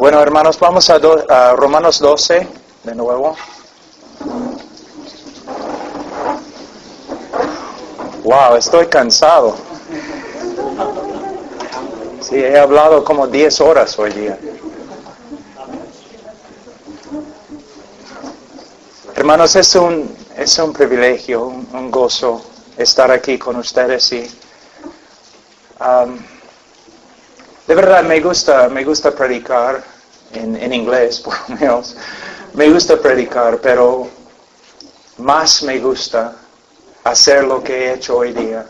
Bueno, hermanos, vamos a Romanos 12 de nuevo. Wow, estoy cansado. Sí, he hablado como 10 horas hoy día. Hermanos, es un privilegio, un gozo estar aquí con ustedes y de verdad me gusta predicar en inglés, por lo menos. Me gusta predicar, pero más me gusta hacer lo que he hecho hoy día.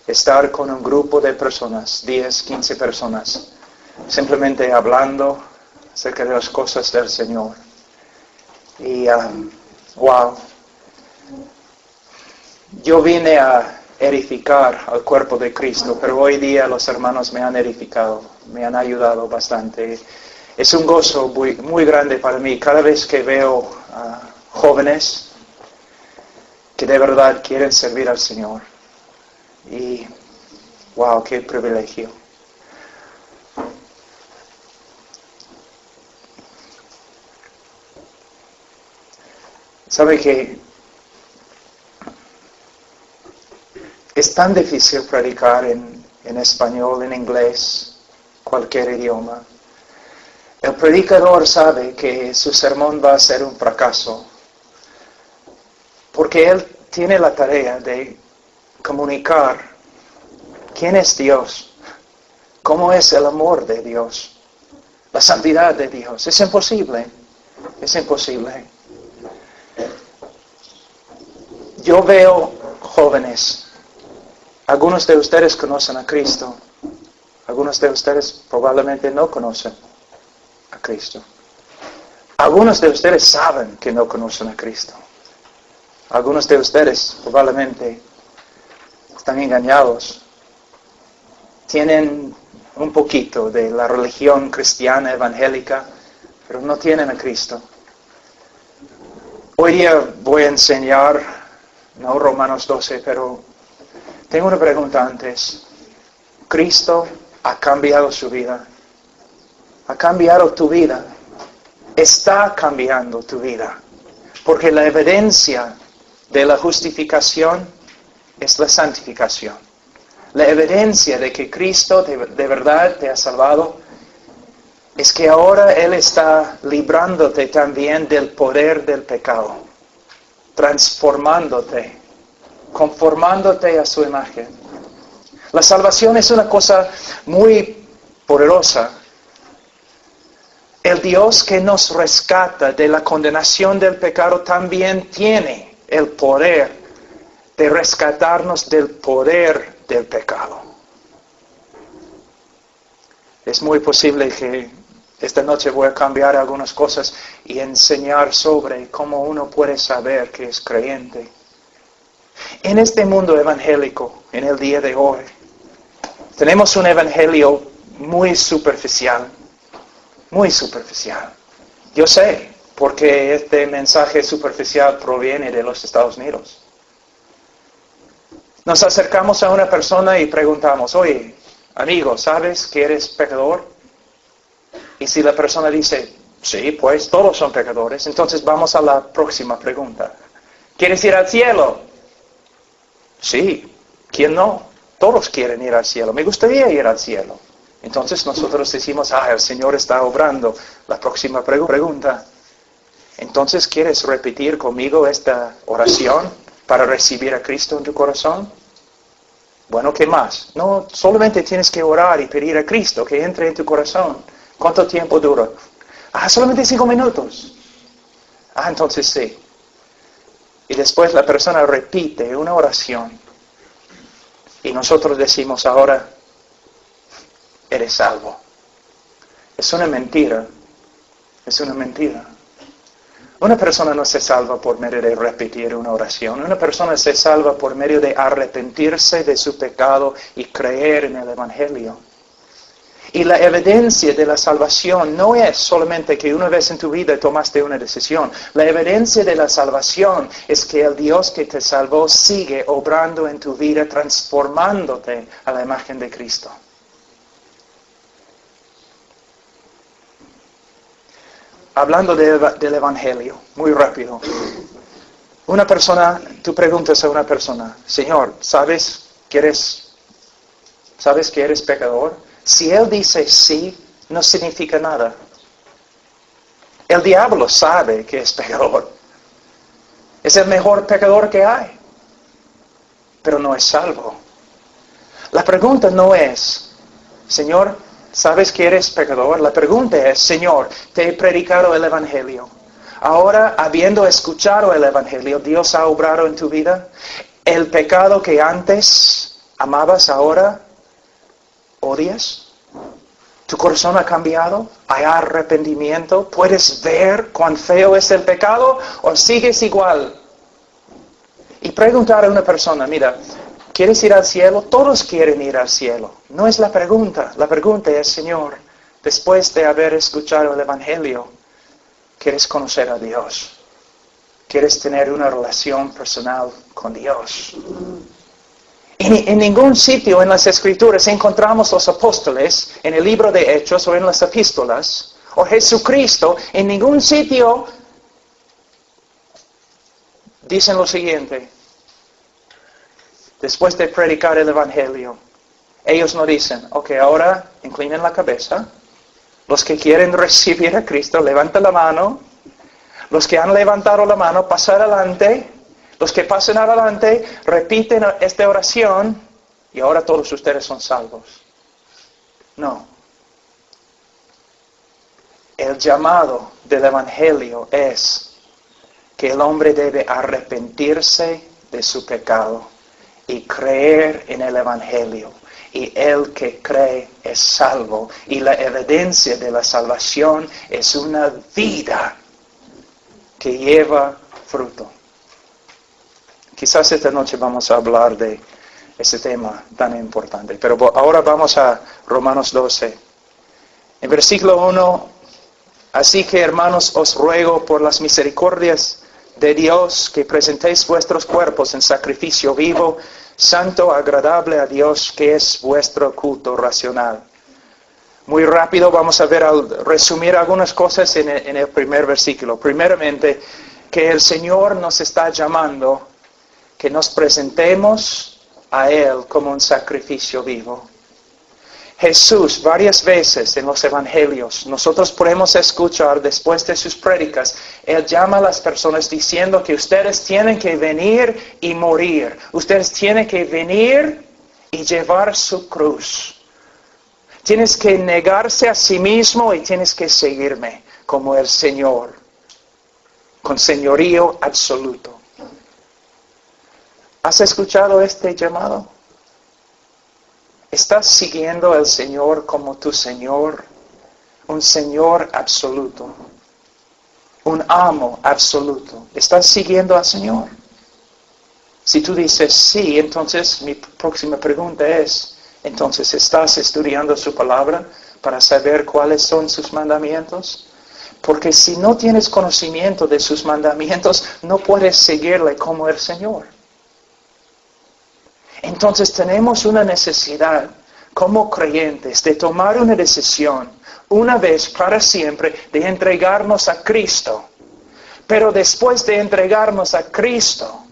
Estar con un grupo de personas, 10, 15 personas, simplemente hablando acerca de las cosas del Señor. Y, wow, yo vine a edificar al cuerpo de Cristo, pero hoy día los hermanos me han edificado, me han ayudado bastante. Es un gozo muy, muy grande para mí cada vez que veo jóvenes que de verdad quieren servir al Señor. Y, wow, qué privilegio. ¿Sabe que es tan difícil predicar en español, en inglés, cualquier idioma? El predicador sabe que su sermón va a ser un fracaso, porque él tiene la tarea de comunicar quién es Dios, cómo es el amor de Dios, la santidad de Dios. Es imposible, es imposible. Yo veo jóvenes, algunos de ustedes conocen a Cristo, algunos de ustedes probablemente no conocen a Cristo. Algunos de ustedes saben que no conocen a Cristo. Algunos de ustedes probablemente están engañados. Tienen un poquito de la religión cristiana evangélica, pero no tienen a Cristo. Hoy día voy a enseñar, no Romanos 12, pero tengo una pregunta antes. ¿Cristo ha cambiado su vida? ¿Ha cambiado tu vida? Está cambiando tu vida. Porque la evidencia de la justificación es la santificación. La evidencia de que Cristo de verdad te ha salvado es que ahora Él está librándote también del poder del pecado, transformándote, conformándote a su imagen. La salvación es una cosa muy poderosa. El Dios que nos rescata de la condenación del pecado también tiene el poder de rescatarnos del poder del pecado. Es muy posible que esta noche voy a cambiar algunas cosas y enseñar sobre cómo uno puede saber que es creyente. En este mundo evangélico, en el día de hoy, tenemos un evangelio muy superficial. Muy superficial. Yo sé, porque este mensaje superficial proviene de los Estados Unidos. Nos acercamos a una persona y preguntamos, oye, amigo, ¿sabes que eres pecador? Y si la persona dice, sí, pues todos son pecadores, entonces vamos a la próxima pregunta. ¿Quieres ir al cielo? Sí, ¿quién no? Todos quieren ir al cielo. Me gustaría ir al cielo. Entonces nosotros decimos, el Señor está obrando. La próxima pregunta. Entonces, ¿quieres repetir conmigo esta oración para recibir a Cristo en tu corazón? Bueno, ¿qué más? No, solamente tienes que orar y pedir a Cristo que entre en tu corazón. ¿Cuánto tiempo dura? Solamente 5 minutos. Entonces sí. Y después la persona repite una oración. Y nosotros decimos ahora, eres salvo. Es una mentira. Es una mentira. Una persona no se salva por medio de repetir una oración. Una persona se salva por medio de arrepentirse de su pecado y creer en el Evangelio. Y la evidencia de la salvación no es solamente que una vez en tu vida tomaste una decisión. La evidencia de la salvación es que el Dios que te salvó sigue obrando en tu vida, transformándote a la imagen de Cristo. hablando del Evangelio, muy rápido. Una persona, tú preguntas a una persona, Señor, ¿sabes que eres pecador? Si él dice sí, no significa nada. El diablo sabe que es pecador. Es el mejor pecador que hay. Pero no es salvo. La pregunta no es, Señor, ¿sabes que eres pecador? La pregunta es, Señor, te he predicado el Evangelio. Ahora, habiendo escuchado el Evangelio, ¿Dios ha obrado en tu vida? ¿El pecado que antes amabas ahora odias? ¿Tu corazón ha cambiado? ¿Hay arrepentimiento? ¿Puedes ver cuán feo es el pecado o sigues igual? Y preguntar a una persona, mira, ¿quieres ir al cielo? Todos quieren ir al cielo. No es la pregunta. La pregunta es, Señor, después de haber escuchado el Evangelio, ¿quieres conocer a Dios? ¿Quieres tener una relación personal con Dios? En ningún sitio en las Escrituras encontramos los apóstoles, en el libro de Hechos o en las epístolas, o Jesucristo, en ningún sitio dicen lo siguiente. Después de predicar el Evangelio, ellos no dicen, ok, ahora inclinen la cabeza. Los que quieren recibir a Cristo, levanten la mano. Los que han levantado la mano, pasar adelante. Los que pasen adelante, repiten esta oración y ahora todos ustedes son salvos. No. El llamado del Evangelio es que el hombre debe arrepentirse de su pecado y creer en el Evangelio. Y el que cree es salvo. Y la evidencia de la salvación es una vida que lleva fruto. Quizás esta noche vamos a hablar de ese tema tan importante. Pero ahora vamos a Romanos 12. En versículo 1, así que hermanos os ruego por las misericordias de Dios que presentéis vuestros cuerpos en sacrificio vivo, santo, agradable a Dios, que es vuestro culto racional. Muy rápido vamos a ver, resumir algunas cosas en el primer versículo. Primeramente, que el Señor nos está llamando que nos presentemos a Él como un sacrificio vivo. Jesús, varias veces en los evangelios, nosotros podemos escuchar después de sus prédicas, Él llama a las personas diciendo que ustedes tienen que venir y morir. Ustedes tienen que venir y llevar su cruz. Tienes que negarse a sí mismo y tienes que seguirme como el Señor, con señorío absoluto. ¿Has escuchado este llamado? ¿Estás siguiendo al Señor como tu Señor? Un Señor absoluto. Un amo absoluto. ¿Estás siguiendo al Señor? Si tú dices sí, entonces mi próxima pregunta es, entonces ¿estás estudiando su palabra para saber cuáles son sus mandamientos? Porque si no tienes conocimiento de sus mandamientos, no puedes seguirle como el Señor. Entonces tenemos una necesidad como creyentes de tomar una decisión una vez para siempre de entregarnos a Cristo. Pero después de entregarnos a Cristo,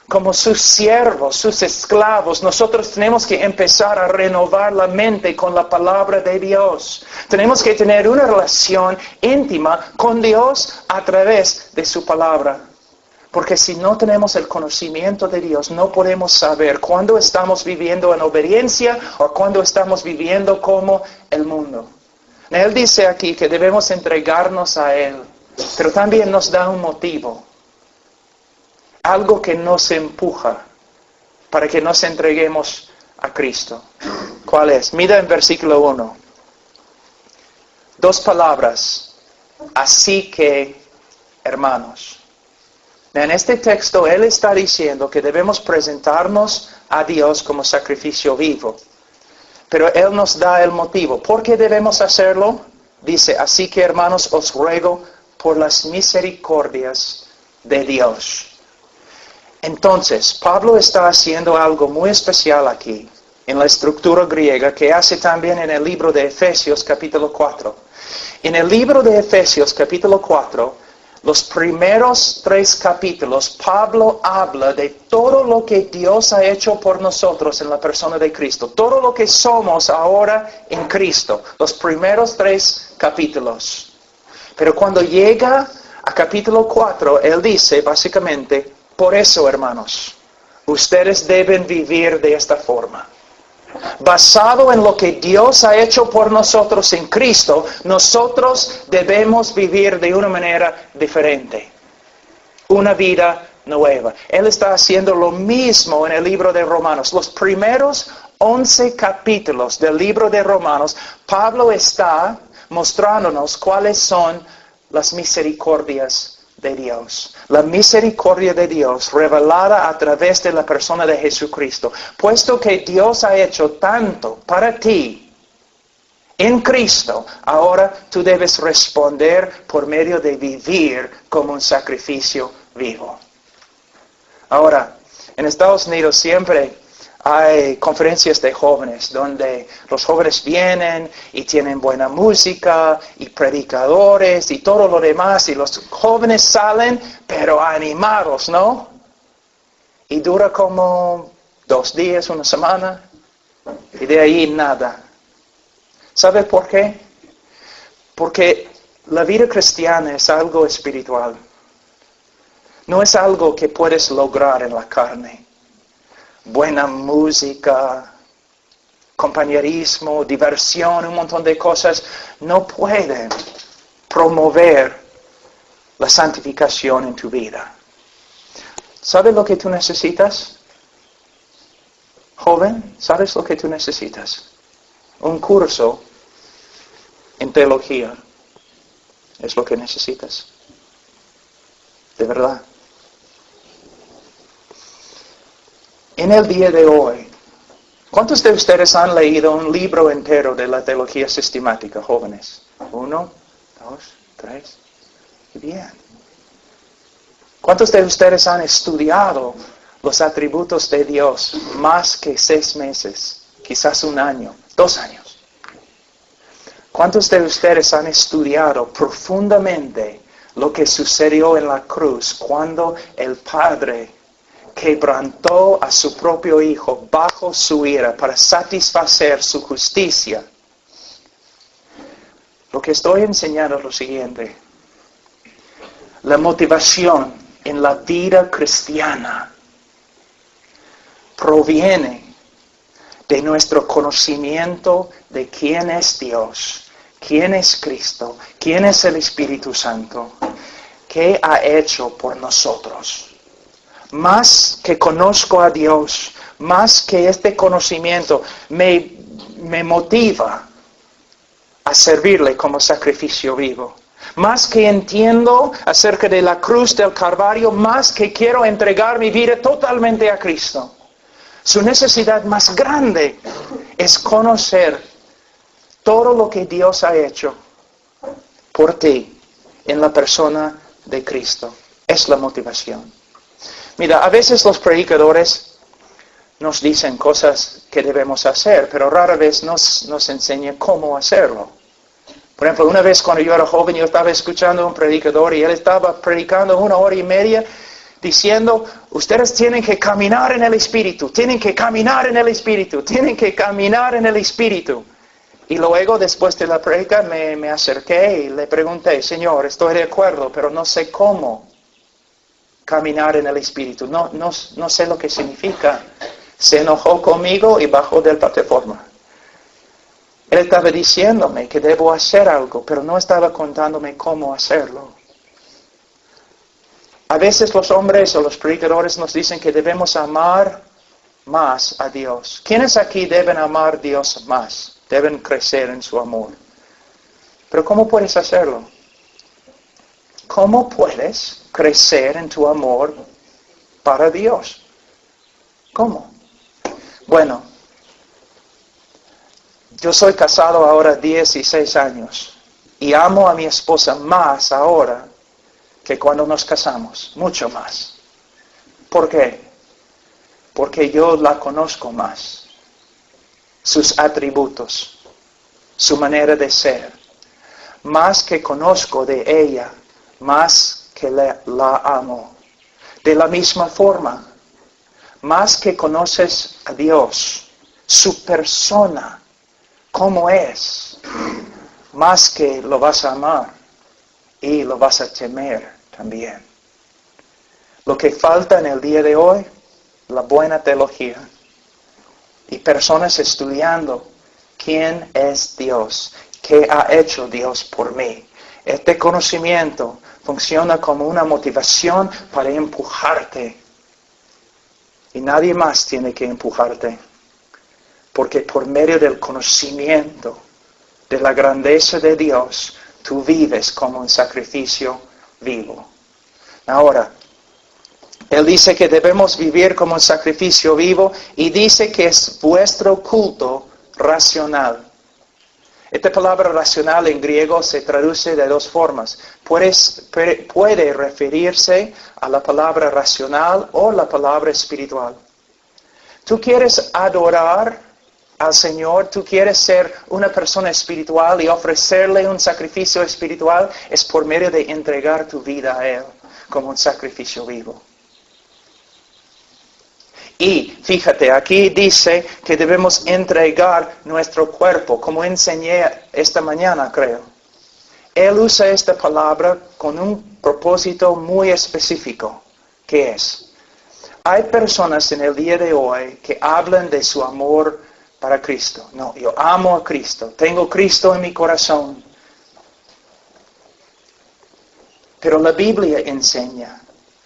como sus siervos, sus esclavos, nosotros tenemos que empezar a renovar la mente con la palabra de Dios. Tenemos que tener una relación íntima con Dios a través de su palabra. Porque si no tenemos el conocimiento de Dios, no podemos saber cuándo estamos viviendo en obediencia o cuándo estamos viviendo como el mundo. Él dice aquí que debemos entregarnos a Él, pero también nos da un motivo. Algo que nos empuja para que nos entreguemos a Cristo. ¿Cuál es? Mira en versículo 1. 2 palabras. Así que, hermanos. En este texto, Él está diciendo que debemos presentarnos a Dios como sacrificio vivo. Pero Él nos da el motivo. ¿Por qué debemos hacerlo? Dice, así que hermanos, os ruego por las misericordias de Dios. Entonces, Pablo está haciendo algo muy especial aquí, en la estructura griega, que hace también en el libro de Efesios capítulo 4. En el libro de Efesios, capítulo 4, los primeros 3 capítulos, Pablo habla de todo lo que Dios ha hecho por nosotros en la persona de Cristo. Todo lo que somos ahora en Cristo. Los primeros 3 capítulos. Pero cuando llega a capítulo 4, él dice básicamente, por eso, hermanos, ustedes deben vivir de esta forma. Basado en lo que Dios ha hecho por nosotros en Cristo, nosotros debemos vivir de una manera diferente. Una vida nueva. Él está haciendo lo mismo en el libro de Romanos. Los primeros 11 capítulos del libro de Romanos, Pablo está mostrándonos cuáles son las misericordias de Dios. La misericordia de Dios revelada a través de la persona de Jesucristo. Puesto que Dios ha hecho tanto para ti en Cristo, ahora tú debes responder por medio de vivir como un sacrificio vivo. Ahora, en Estados Unidos siempre hay conferencias de jóvenes donde los jóvenes vienen y tienen buena música y predicadores y todo lo demás y los jóvenes salen pero animados, ¿no? Y dura como 2 días, 1 semana y de ahí nada. ¿Sabe por qué? Porque la vida cristiana es algo espiritual. No es algo que puedes lograr en la carne. Buena música, compañerismo, diversión, un montón de cosas no pueden promover la santificación en tu vida. ¿Sabes lo que tú necesitas? Joven, ¿sabes lo que tú necesitas? Un curso en teología es lo que necesitas. De verdad. En el día de hoy, ¿cuántos de ustedes han leído un libro entero de la teología sistemática, jóvenes? 1, 2, 3. Bien. ¿Cuántos de ustedes han estudiado los atributos de Dios más que 6 meses? Quizás 1 año, 2 años. ¿Cuántos de ustedes han estudiado profundamente lo que sucedió en la cruz cuando el Padre quebrantó a su propio Hijo bajo su ira para satisfacer su justicia? Lo que estoy enseñando es lo siguiente. La motivación en la vida cristiana proviene de nuestro conocimiento de quién es Dios, quién es Cristo, quién es el Espíritu Santo, qué ha hecho por nosotros. Más que conozco a Dios, más que este conocimiento me motiva a servirle como sacrificio vivo. Más que entiendo acerca de la cruz del Calvario, más que quiero entregar mi vida totalmente a Cristo. Su necesidad más grande es conocer todo lo que Dios ha hecho por ti en la persona de Cristo. Es la motivación. Mira, a veces los predicadores nos dicen cosas que debemos hacer, pero rara vez nos enseñan cómo hacerlo. Por ejemplo, una vez cuando yo era joven, yo estaba escuchando a un predicador y él estaba predicando 1 hora y media diciendo, ustedes tienen que caminar en el Espíritu, tienen que caminar en el Espíritu, tienen que caminar en el Espíritu. Y luego, después de la predica, me acerqué y le pregunté, Señor, estoy de acuerdo, pero no sé cómo caminar en el Espíritu. No sé lo que significa. Se enojó conmigo y bajó de la plataforma. Él estaba diciéndome que debo hacer algo, pero no estaba contándome cómo hacerlo. A veces los hombres o los predicadores nos dicen que debemos amar más a Dios. ¿Quiénes aquí deben amar a Dios más? Deben crecer en su amor. Pero ¿cómo puedes hacerlo? ¿Cómo puedes crecer en tu amor para Dios? ¿Cómo? Bueno, yo soy casado ahora 16 años y amo a mi esposa más ahora que cuando nos casamos, mucho más. ¿Por qué? Porque yo la conozco más. Sus atributos, su manera de ser. más que conozco de ella, más que la amo. De la misma forma, más que conoces a Dios, su persona, cómo es, más que lo vas a amar y lo vas a temer también. Lo que falta en el día de hoy, la buena teología y personas estudiando quién es Dios, qué ha hecho Dios por mí. Este conocimiento funciona como una motivación para empujarte. Y nadie más tiene que empujarte. Porque por medio del conocimiento de la grandeza de Dios, tú vives como un sacrificio vivo. Ahora, Él dice que debemos vivir como un sacrificio vivo y dice que es vuestro culto racional. Esta palabra racional en griego se traduce de dos formas. Puede referirse a la palabra racional o la palabra espiritual. Tú quieres adorar al Señor, tú quieres ser una persona espiritual y ofrecerle un sacrificio espiritual, es por medio de entregar tu vida a Él como un sacrificio vivo. Y fíjate, aquí dice que debemos entregar nuestro cuerpo, como enseñé esta mañana, creo. Él usa esta palabra con un propósito muy específico, que es, hay personas en el día de hoy que hablan de su amor para Cristo. No, yo amo a Cristo, tengo Cristo en mi corazón. Pero la Biblia enseña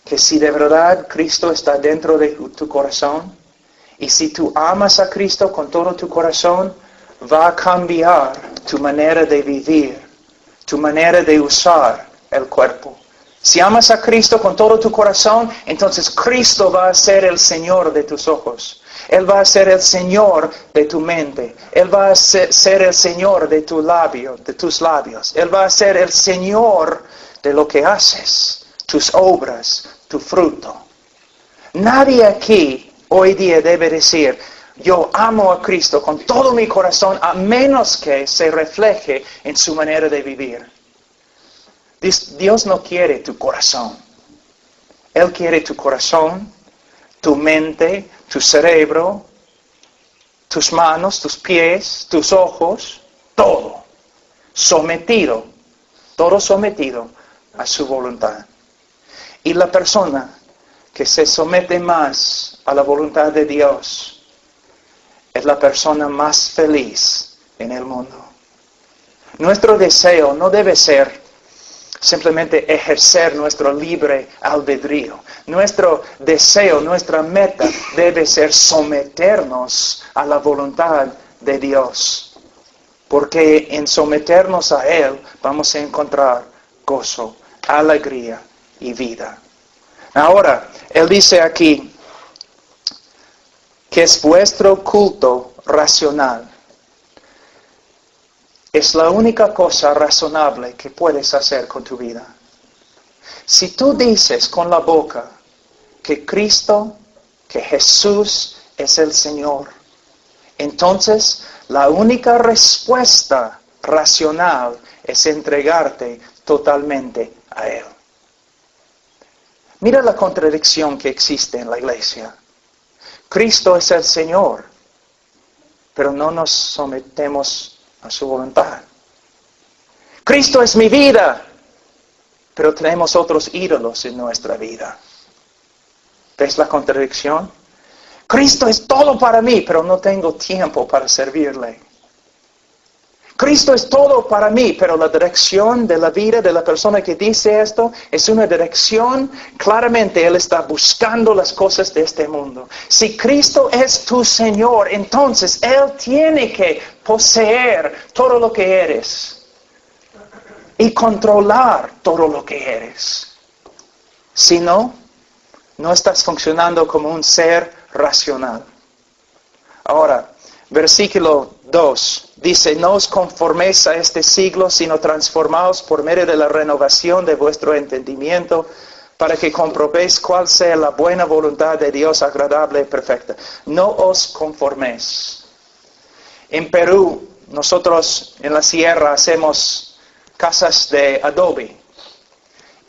que si de verdad Cristo está dentro de tu corazón, y si tú amas a Cristo con todo tu corazón, va a cambiar tu manera de vivir, tu manera de usar el cuerpo. Si amas a Cristo con todo tu corazón, entonces Cristo va a ser el Señor de tus ojos. Él va a ser el Señor de tu mente. Él va a ser el Señor de tus labios. Él va a ser el Señor de lo que haces, tus obras, tu fruto. Nadie aquí hoy día debe decir, yo amo a Cristo con todo mi corazón, a menos que se refleje en su manera de vivir. Dios no quiere tu corazón. Él quiere tu corazón, tu mente, tu cerebro, tus manos, tus pies, tus ojos, todo sometido a su voluntad. Y la persona que se somete más a la voluntad de Dios es la persona más feliz en el mundo. Nuestro deseo no debe ser simplemente ejercer nuestro libre albedrío. Nuestro deseo, nuestra meta debe ser someternos a la voluntad de Dios. Porque en someternos a Él vamos a encontrar gozo, alegría y vida. Ahora, Él dice aquí que es vuestro culto racional. Es la única cosa razonable que puedes hacer con tu vida. Si tú dices con la boca que Cristo, que Jesús es el Señor, entonces la única respuesta racional es entregarte totalmente a Él. Mira la contradicción que existe en la iglesia. Cristo es el Señor, pero no nos sometemos a su voluntad. Cristo es mi vida, pero tenemos otros ídolos en nuestra vida. ¿Ves la contradicción? Cristo es todo para mí, pero no tengo tiempo para servirle. Cristo es todo para mí, pero la dirección de la vida de la persona que dice esto es una dirección, claramente Él está buscando las cosas de este mundo. Si Cristo es tu Señor, entonces Él tiene que poseer todo lo que eres y controlar todo lo que eres. Si no, no estás funcionando como un ser racional. Ahora, versículo 2 dice, no os conforméis a este siglo, sino transformaos por medio de la renovación de vuestro entendimiento, para que comprobéis cuál sea la buena voluntad de Dios agradable y perfecta. No os conforméis. En Perú, nosotros en la sierra hacemos casas de adobe.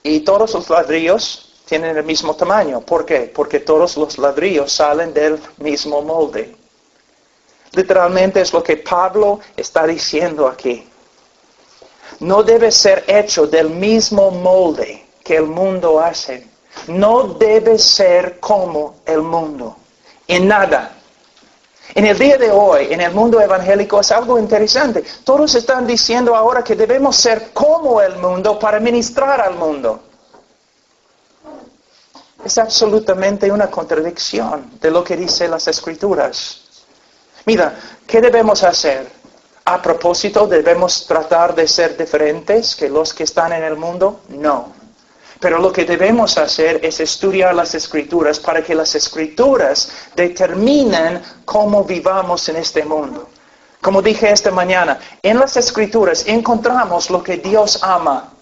Y todos los ladrillos tienen el mismo tamaño. ¿Por qué? Porque todos los ladrillos salen del mismo molde. Literalmente es lo que Pablo está diciendo aquí. No debe ser hecho del mismo molde que el mundo hace. No debe ser como el mundo. En nada. En el día de hoy, en el mundo evangélico, es algo interesante. Todos están diciendo ahora que debemos ser como el mundo para ministrar al mundo. Es absolutamente una contradicción de lo que dicen las Escrituras. Mira, ¿qué debemos hacer? A propósito, ¿debemos tratar de ser diferentes que los que están en el mundo? No. Pero lo que debemos hacer es estudiar las Escrituras para que las Escrituras determinen cómo vivamos en este mundo. Como dije esta mañana, en las Escrituras encontramos lo que Dios ama.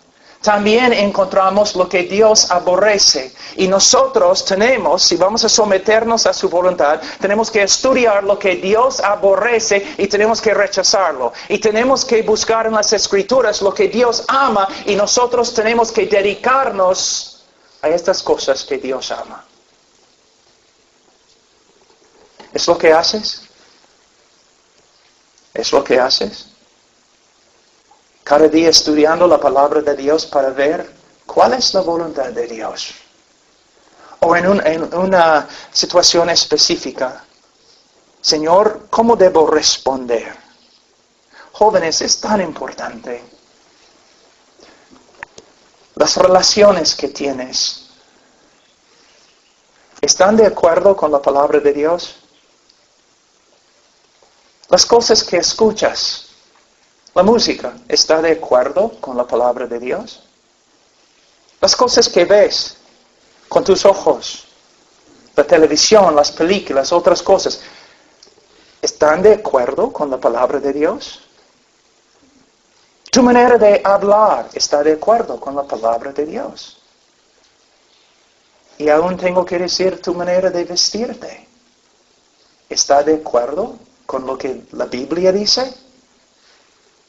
También encontramos lo que Dios aborrece. Y nosotros tenemos, si vamos a someternos a su voluntad, tenemos que estudiar lo que Dios aborrece y tenemos que rechazarlo. Y tenemos que buscar en las Escrituras lo que Dios ama y nosotros tenemos que dedicarnos a estas cosas que Dios ama. ¿Es lo que haces? ¿Es lo que haces? Cada día estudiando la palabra de Dios para ver cuál es la voluntad de Dios. O en una situación específica. Señor, ¿cómo debo responder? Jóvenes, es tan importante. Las relaciones que tienes, ¿están de acuerdo con la palabra de Dios? Las cosas que escuchas, la música, ¿está de acuerdo con la palabra de Dios? Las cosas que ves con tus ojos, la televisión, las películas, otras cosas, ¿están de acuerdo con la palabra de Dios? Tu manera de hablar está de acuerdo con la palabra de Dios. Y aún tengo que decir tu manera de vestirte. ¿Está de acuerdo con lo que la Biblia dice?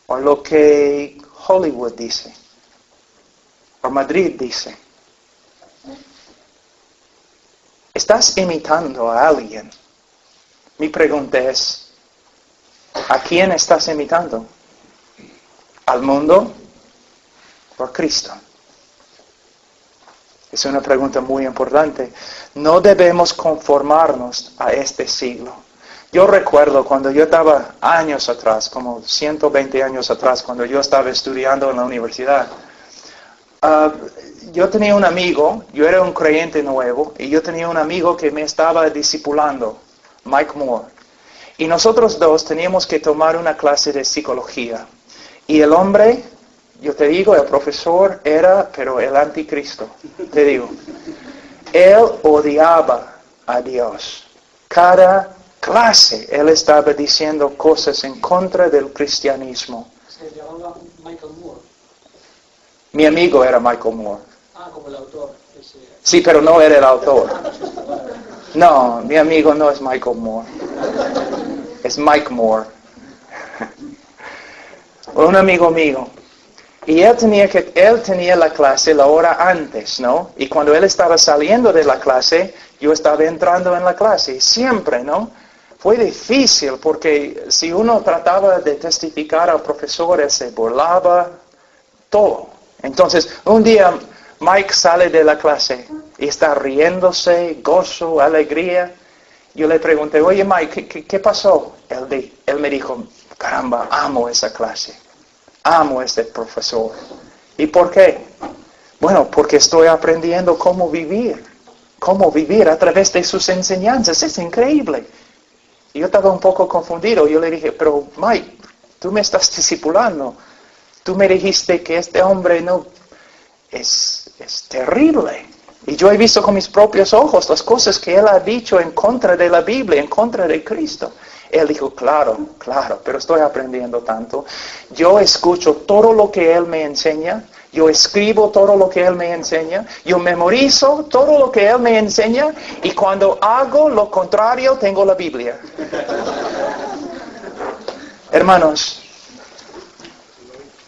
¿O lo que Hollywood dice? ¿O Madrid dice? ¿Estás imitando a alguien? Mi pregunta es, ¿a quién estás imitando? ¿Al mundo o a Cristo? Es una pregunta muy importante. No debemos conformarnos a este siglo. Yo recuerdo cuando yo estaba años atrás, como 120 años atrás, cuando yo estaba estudiando en la universidad, yo tenía un amigo, yo era un creyente nuevo, y yo tenía un amigo que me estaba discipulando, Mike Moore. Y nosotros dos teníamos que tomar una clase de psicología. Y el hombre, yo te digo, el profesor era, pero el anticristo, te digo. Él odiaba a Dios. Cada clase, él estaba diciendo cosas en contra del cristianismo. Se llamaba Michael Moore. Mi amigo era Michael Moore. Ah, como el autor. Sí, pero no era el autor. No, mi amigo no es Michael Moore. Es Mike Moore. Un amigo mío. Y él tenía la clase la hora antes, ¿no? Y cuando él estaba saliendo de la clase, yo estaba entrando en la clase. Siempre, ¿no? Fue difícil porque si uno trataba de testificar al profesor, él se burlaba, todo. Entonces, un día Mike sale de la clase y está riéndose, gozo, alegría. Yo le pregunté, oye Mike, ¿qué pasó? Él me dijo, caramba, amo esa clase. Amo a este profesor. ¿Y por qué? Bueno, porque estoy aprendiendo cómo vivir a través de sus enseñanzas. Es increíble. Y yo estaba un poco confundido. Yo le dije, pero Mike, tú me estás discipulando. Tú me dijiste que este hombre no es terrible. Y yo he visto con mis propios ojos las cosas que él ha dicho en contra de la Biblia, en contra de Cristo. Él dijo, claro, pero estoy aprendiendo tanto. Yo escucho todo lo que él me enseña. Yo escribo todo lo que él me enseña. Yo memorizo todo lo que él me enseña. Y cuando hago lo contrario, tengo la Biblia.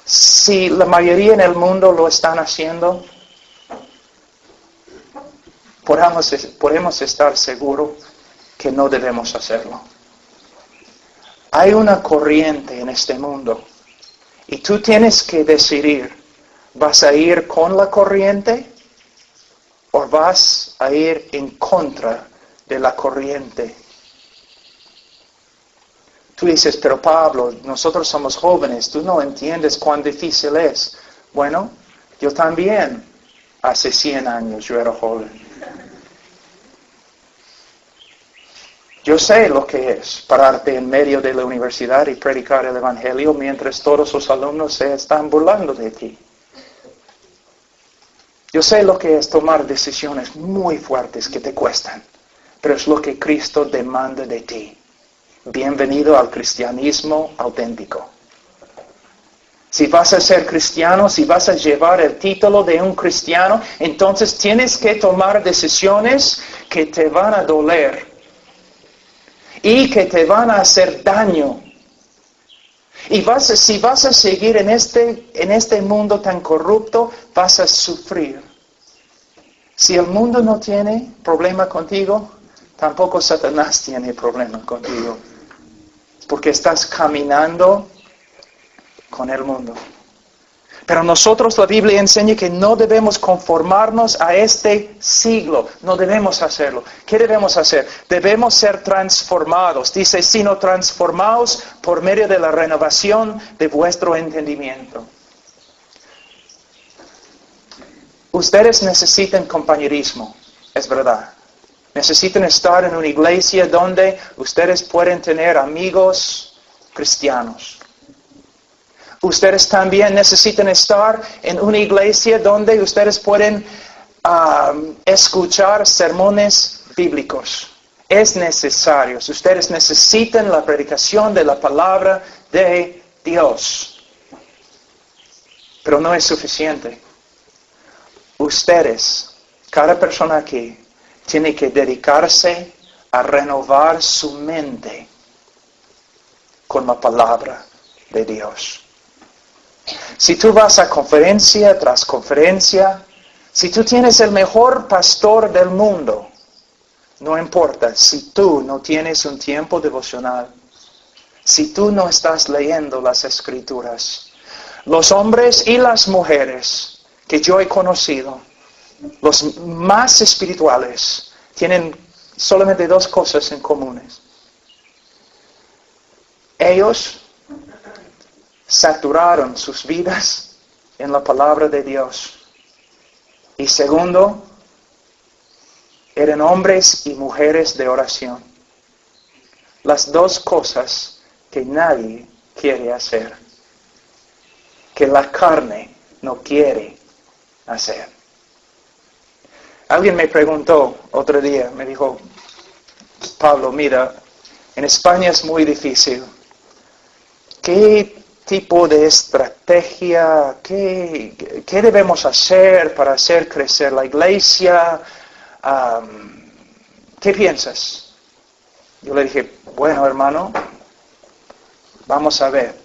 Si la mayoría en el mundo lo están haciendo, podemos estar seguros que no debemos hacerlo. Hay una corriente en este mundo y tú tienes que decidir, ¿vas a ir con la corriente o vas a ir en contra de la corriente? Tú dices, pero Pablo, nosotros somos jóvenes, tú no entiendes cuán difícil es. Bueno, yo también, hace 100 años yo era joven. Yo sé lo que es pararte en medio de la universidad y predicar el Evangelio mientras todos los alumnos se están burlando de ti. Yo sé lo que es tomar decisiones muy fuertes que te cuestan, pero es lo que Cristo demanda de ti. Bienvenido al cristianismo auténtico. Si vas a ser cristiano, si vas a llevar el título de un cristiano, entonces tienes que tomar decisiones que te van a doler y que te van a hacer daño. Y si vas a seguir en este mundo tan corrupto, vas a sufrir. Si el mundo no tiene problema contigo, tampoco Satanás tiene problema contigo. Porque estás caminando con el mundo. Pero nosotros, la Biblia enseña que no debemos conformarnos a este siglo. No debemos hacerlo. ¿Qué debemos hacer? Debemos ser transformados. Dice, sino transformados por medio de la renovación de vuestro entendimiento. Ustedes necesitan compañerismo, es verdad. Necesitan estar en una iglesia donde ustedes pueden tener amigos cristianos. Ustedes también necesitan estar en una iglesia donde ustedes pueden escuchar sermones bíblicos. Es necesario. Ustedes necesitan la predicación de la palabra de Dios. Pero no es suficiente. Ustedes, cada persona aquí, tiene que dedicarse a renovar su mente con la palabra de Dios. Si tú vas a conferencia tras conferencia, si tú tienes el mejor pastor del mundo, no importa si tú no tienes un tiempo devocional, si tú no estás leyendo las Escrituras. Los hombres y las mujeres que yo he conocido, los más espirituales, tienen solamente dos cosas en comunes. Ellos saturaron sus vidas en la palabra de Dios. Y segundo, eran hombres y mujeres de oración. Las dos cosas que nadie quiere hacer, que la carne no quiere hacer. Alguien me preguntó otro día, me dijo, Pablo, mira, en España es muy difícil. ¿Qué tipo de estrategia, qué debemos hacer para hacer crecer la iglesia? ¿Qué piensas? Yo le dije, bueno, hermano, vamos a ver.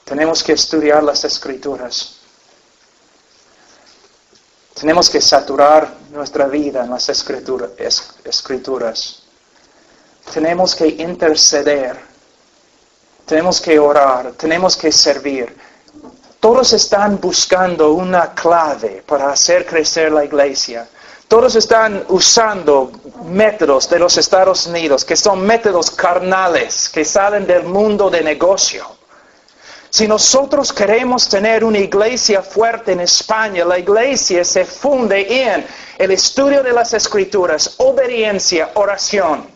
Tenemos que estudiar las Escrituras. Tenemos que saturar nuestra vida en las Escrituras. Tenemos que interceder. Tenemos que orar. Tenemos que servir. Todos están buscando una clave para hacer crecer la iglesia. Todos están usando métodos de los Estados Unidos, que son métodos carnales, que salen del mundo de negocio. Si nosotros queremos tener una iglesia fuerte en España, la iglesia se funde en el estudio de las Escrituras, obediencia, oración.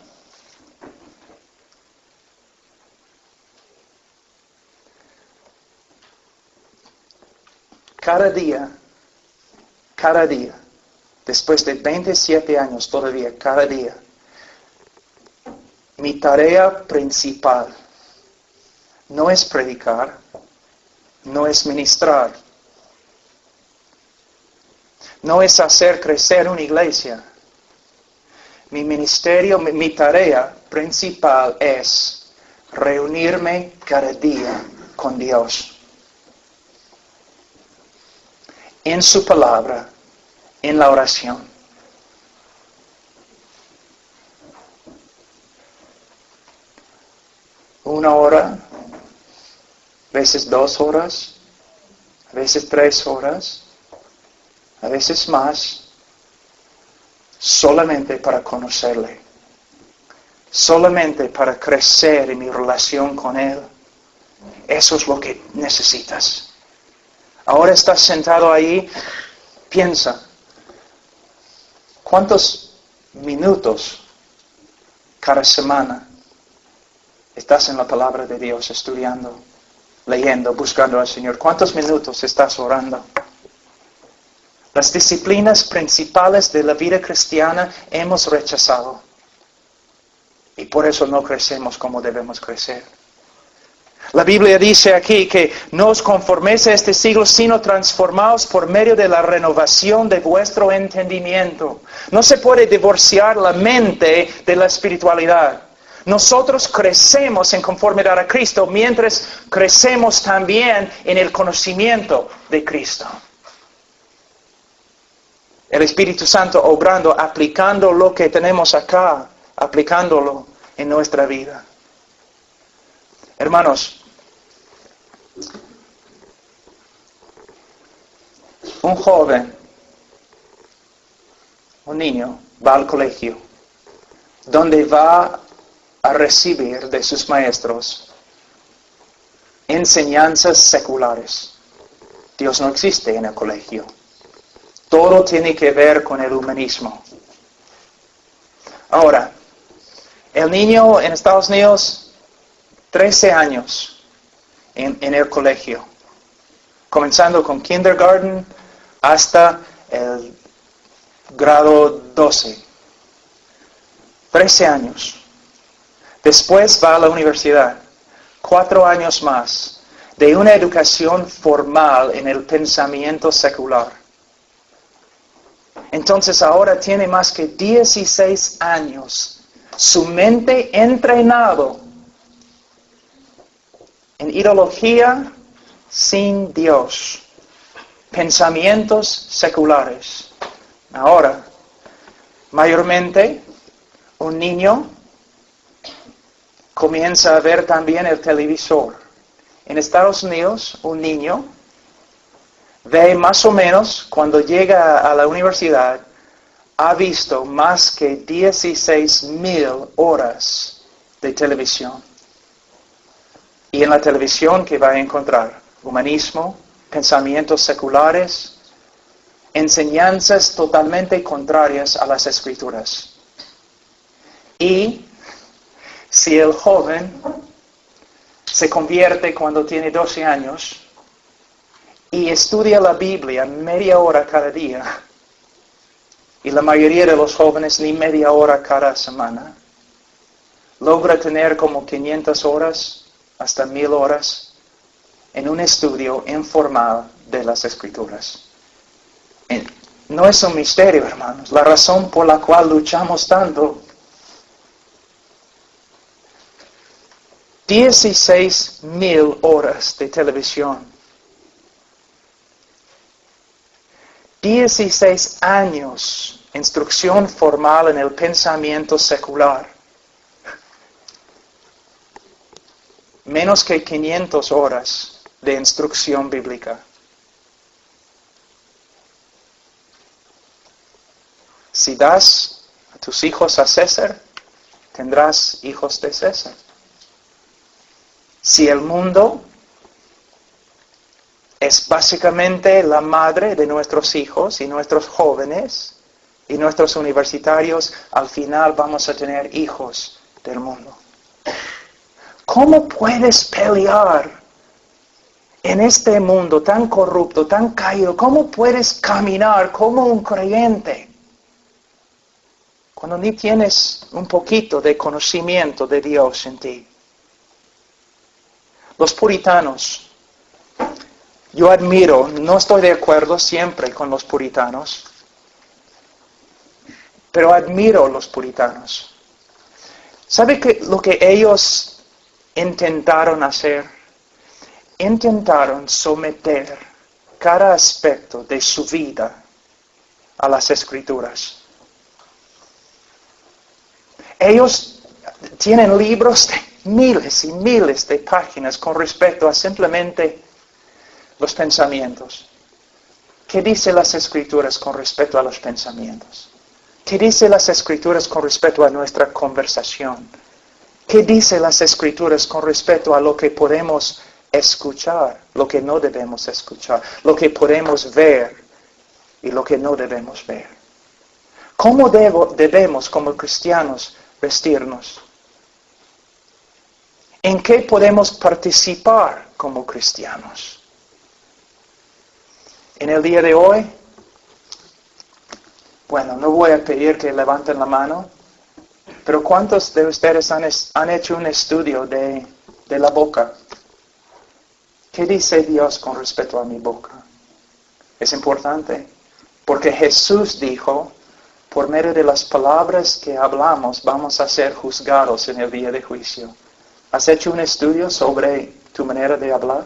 Cada día, después de 27 años todavía, cada día, mi tarea principal no es predicar, no es ministrar, no es hacer crecer una iglesia. Mi ministerio, mi tarea principal es reunirme cada día con Dios. En su palabra, en la oración. Una hora, a veces 2 horas, a veces 3 horas, a veces más, solamente para conocerle, solamente para crecer en mi relación con Él. Eso es lo que necesitas. Ahora estás sentado ahí, piensa, ¿cuántos minutos cada semana estás en la palabra de Dios, estudiando, leyendo, buscando al Señor? ¿Cuántos minutos estás orando? Las disciplinas principales de la vida cristiana hemos rechazado. Y por eso no crecemos como debemos crecer. La Biblia dice aquí que no os conforméis a este siglo, sino transformaos por medio de la renovación de vuestro entendimiento. No se puede divorciar la mente de la espiritualidad. Nosotros crecemos en conformidad a Cristo mientras crecemos también en el conocimiento de Cristo. El Espíritu Santo obrando, aplicando lo que tenemos acá, aplicándolo en nuestra vida. Hermanos, un joven, un niño, va al colegio, donde va a recibir de sus maestros enseñanzas seculares. Dios no existe en el colegio. Todo tiene que ver con el humanismo. Ahora, el niño en Estados Unidos, 13 años en el colegio, comenzando con kindergarten hasta el grado 12. 13 años. Después va a la universidad, 4 años más, de una educación formal en el pensamiento secular. Entonces ahora tiene más que 16 años, su mente entrenado en ideología sin Dios, pensamientos seculares. Ahora, mayormente, un niño comienza a ver también el televisor. En Estados Unidos, un niño ve más o menos, cuando llega a la universidad, ha visto más que 16,000 horas de televisión. Y en la televisión, ¿qué va a encontrar? Humanismo, pensamientos seculares, enseñanzas totalmente contrarias a las Escrituras. Y si el joven se convierte cuando tiene 12 años y estudia la Biblia media hora cada día, y la mayoría de los jóvenes ni media hora cada semana, logra tener como 500 horas hasta 1,000 horas en un estudio informal de las Escrituras. No es un misterio, hermanos, la razón por la cual luchamos tanto. 16,000 horas de televisión. 16 años de instrucción formal en el pensamiento secular. Menos que 500 horas de instrucción bíblica. Si das a tus hijos a César, tendrás hijos de César. Si el mundo es básicamente la madre de nuestros hijos y nuestros jóvenes y nuestros universitarios, al final vamos a tener hijos del mundo. ¿Cómo puedes pelear en este mundo tan corrupto, tan caído? ¿Cómo puedes caminar como un creyente cuando ni tienes un poquito de conocimiento de Dios en ti? Los puritanos, yo admiro, no estoy de acuerdo siempre con los puritanos, pero admiro los puritanos. ¿Sabe lo que ellos intentaron hacer? Intentaron someter cada aspecto de su vida a las Escrituras. Ellos tienen libros de miles y miles de páginas con respecto a simplemente los pensamientos. ¿Qué dice las Escrituras con respecto a los pensamientos? ¿Qué dice las Escrituras con respecto a nuestra conversación? ¿Qué dice las Escrituras con respecto a lo que podemos escuchar, lo que no debemos escuchar, lo que podemos ver y lo que no debemos ver? ¿Cómo debemos como cristianos vestirnos? ¿En qué podemos participar como cristianos? En el día de hoy, bueno, no voy a pedir que levanten la mano, pero ¿cuántos de ustedes han hecho un estudio de la boca? ¿Qué dice Dios con respecto a mi boca? Es importante, porque Jesús dijo, por medio de las palabras que hablamos, vamos a ser juzgados en el día de juicio. ¿Has hecho un estudio sobre tu manera de hablar?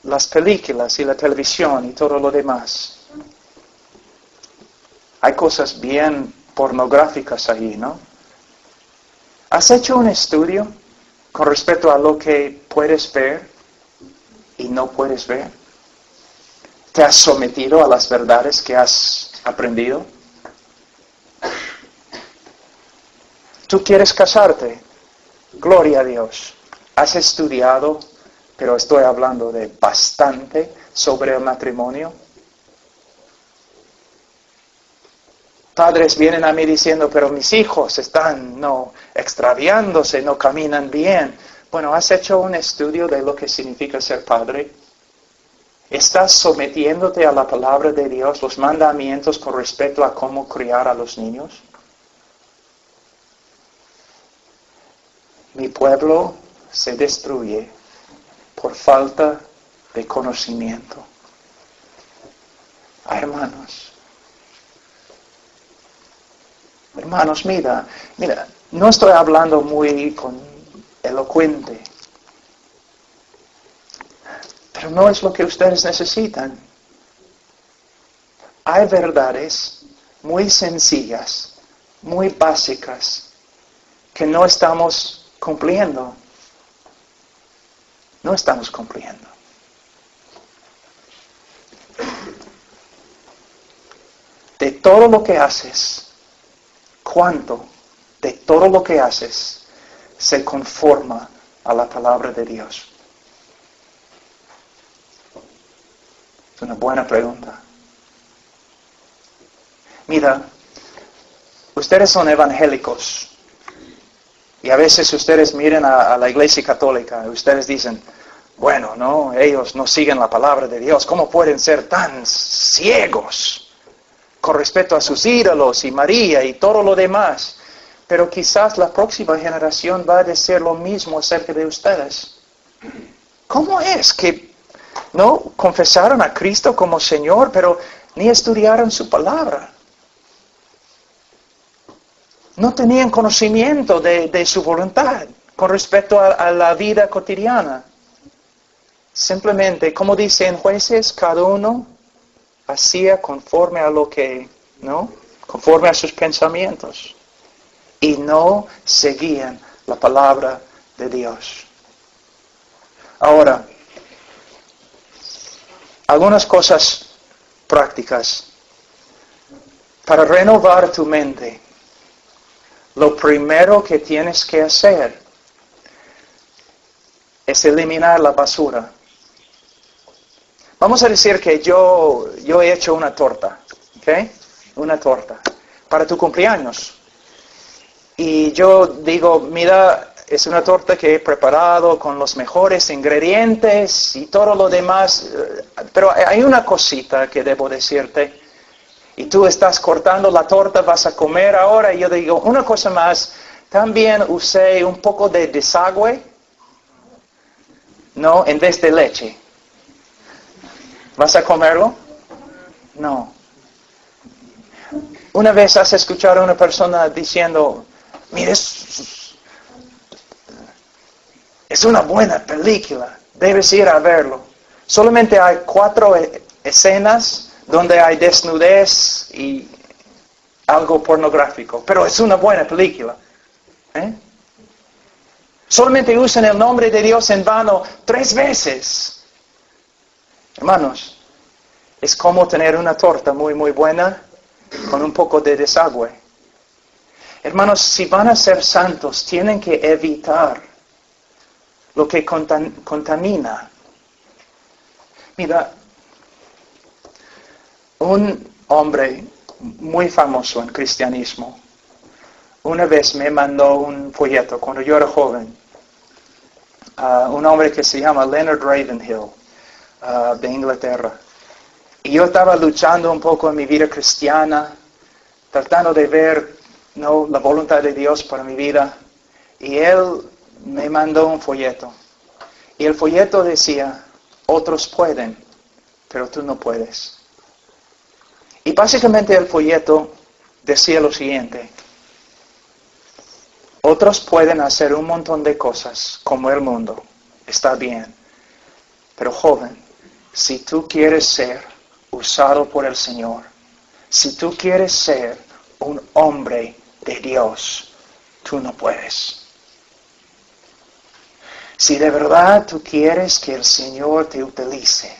Las películas y la televisión y todo lo demás. Hay cosas bien pornográficas ahí, ¿no? ¿Has hecho un estudio con respecto a lo que puedes ver y no puedes ver? ¿Te has sometido a las verdades que has aprendido? ¿Tú quieres casarte? Gloria a Dios. ¿Has estudiado? Pero estoy hablando de bastante sobre el matrimonio. Padres vienen a mí diciendo, pero mis hijos están extraviándose, no caminan bien. Bueno, ¿has hecho un estudio de lo que significa ser padre? ¿Estás sometiéndote a la palabra de Dios, los mandamientos con respecto a cómo criar a los niños? Mi pueblo se destruye por falta de conocimiento. Hermanos, mira, no estoy hablando muy elocuente, pero no es lo que ustedes necesitan. Hay verdades muy sencillas, muy básicas, que no estamos cumpliendo. No estamos cumpliendo. De todo lo que haces, ¿cuánto de todo lo que haces se conforma a la palabra de Dios? Es una buena pregunta. Mira, ustedes son evangélicos. Y a veces ustedes miran a la Iglesia Católica y ustedes dicen, bueno, no, ellos no siguen la palabra de Dios. ¿Cómo pueden ser tan ciegos con respecto a sus ídolos y María y todo lo demás? Pero quizás la próxima generación va a decir lo mismo acerca de ustedes. ¿Cómo es que no confesaron a Cristo como Señor, pero ni estudiaron su palabra? No tenían conocimiento de su voluntad con respecto a la vida cotidiana. Simplemente, como dice en Jueces, cada uno hacía conforme a lo que, conforme a sus pensamientos. Y no seguían la palabra de Dios. Ahora, algunas cosas prácticas. Para renovar tu mente, lo primero que tienes que hacer es eliminar la basura. Vamos a decir que yo he hecho una torta, ¿ok? Una torta para tu cumpleaños. Y yo digo, mira, es una torta que he preparado con los mejores ingredientes y todo lo demás. Pero hay una cosita que debo decirte. Y tú estás cortando la torta, vas a comer ahora. Y yo digo, una cosa más, también usé un poco de desagüe, en vez de leche. ¿Vas a comerlo? No. Una vez has escuchado a una persona diciendo, Mira, es una buena película. Debes ir a verlo. Solamente hay 4 escenas donde hay desnudez y algo pornográfico. Pero es una buena película. Solamente usan el nombre de Dios en vano 3 veces. Hermanos, es como tener una torta muy, muy buena con un poco de desagüe. Hermanos, si van a ser santos, tienen que evitar lo que contamina. Mira, un hombre muy famoso en cristianismo, una vez me mandó un folleto cuando yo era joven. Un hombre que se llama Leonard Ravenhill, de Inglaterra. Y yo estaba luchando un poco en mi vida cristiana, tratando de ver la voluntad de Dios para mi vida. Y él me mandó un folleto. Y el folleto decía, otros pueden, pero tú no puedes. Y básicamente el folleto decía lo siguiente. Otros pueden hacer un montón de cosas, como el mundo. Está bien. Pero joven, si tú quieres ser usado por el Señor, si tú quieres ser un hombre de Dios, tú no puedes. Si de verdad tú quieres que el Señor te utilice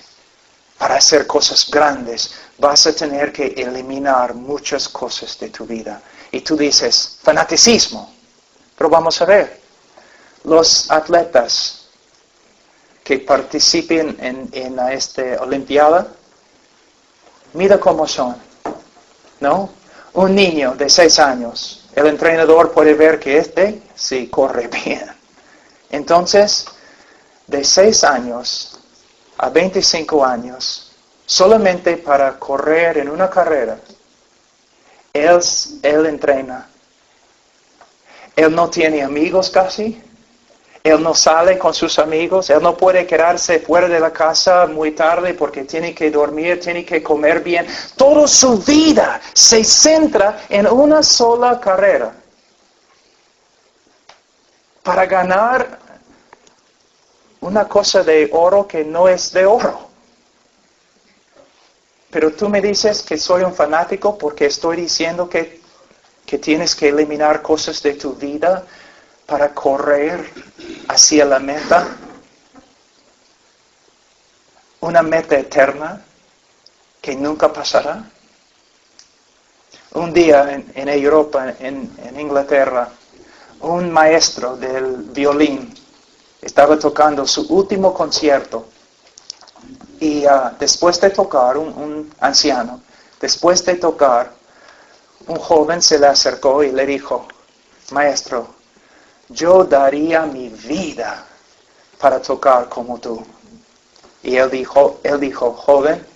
para hacer cosas grandes, vas a tener que eliminar muchas cosas de tu vida. Y tú dices, fanaticismo. Pero vamos a ver, los atletas que participen en esta Olimpiada, mira cómo son, ¿no? Un niño de 6 años, el entrenador puede ver que sí corre bien. Entonces, de 6 años a 25 años, solamente para correr en una carrera, él entrena. Él no tiene amigos casi. Él no sale con sus amigos. Él no puede quedarse fuera de la casa muy tarde porque tiene que dormir, tiene que comer bien. Toda su vida se centra en una sola carrera. Para ganar una cosa de oro que no es de oro. Pero tú me dices que soy un fanático porque estoy diciendo que tienes que eliminar cosas de tu vida para correr hacia la meta. Una meta eterna que nunca pasará. Un día en Europa, en Inglaterra, un maestro del violín estaba tocando su último concierto. Y después de tocar, un anciano, después de tocar, un joven se le acercó y le dijo, maestro, yo daría mi vida para tocar como tú. Y él dijo, joven,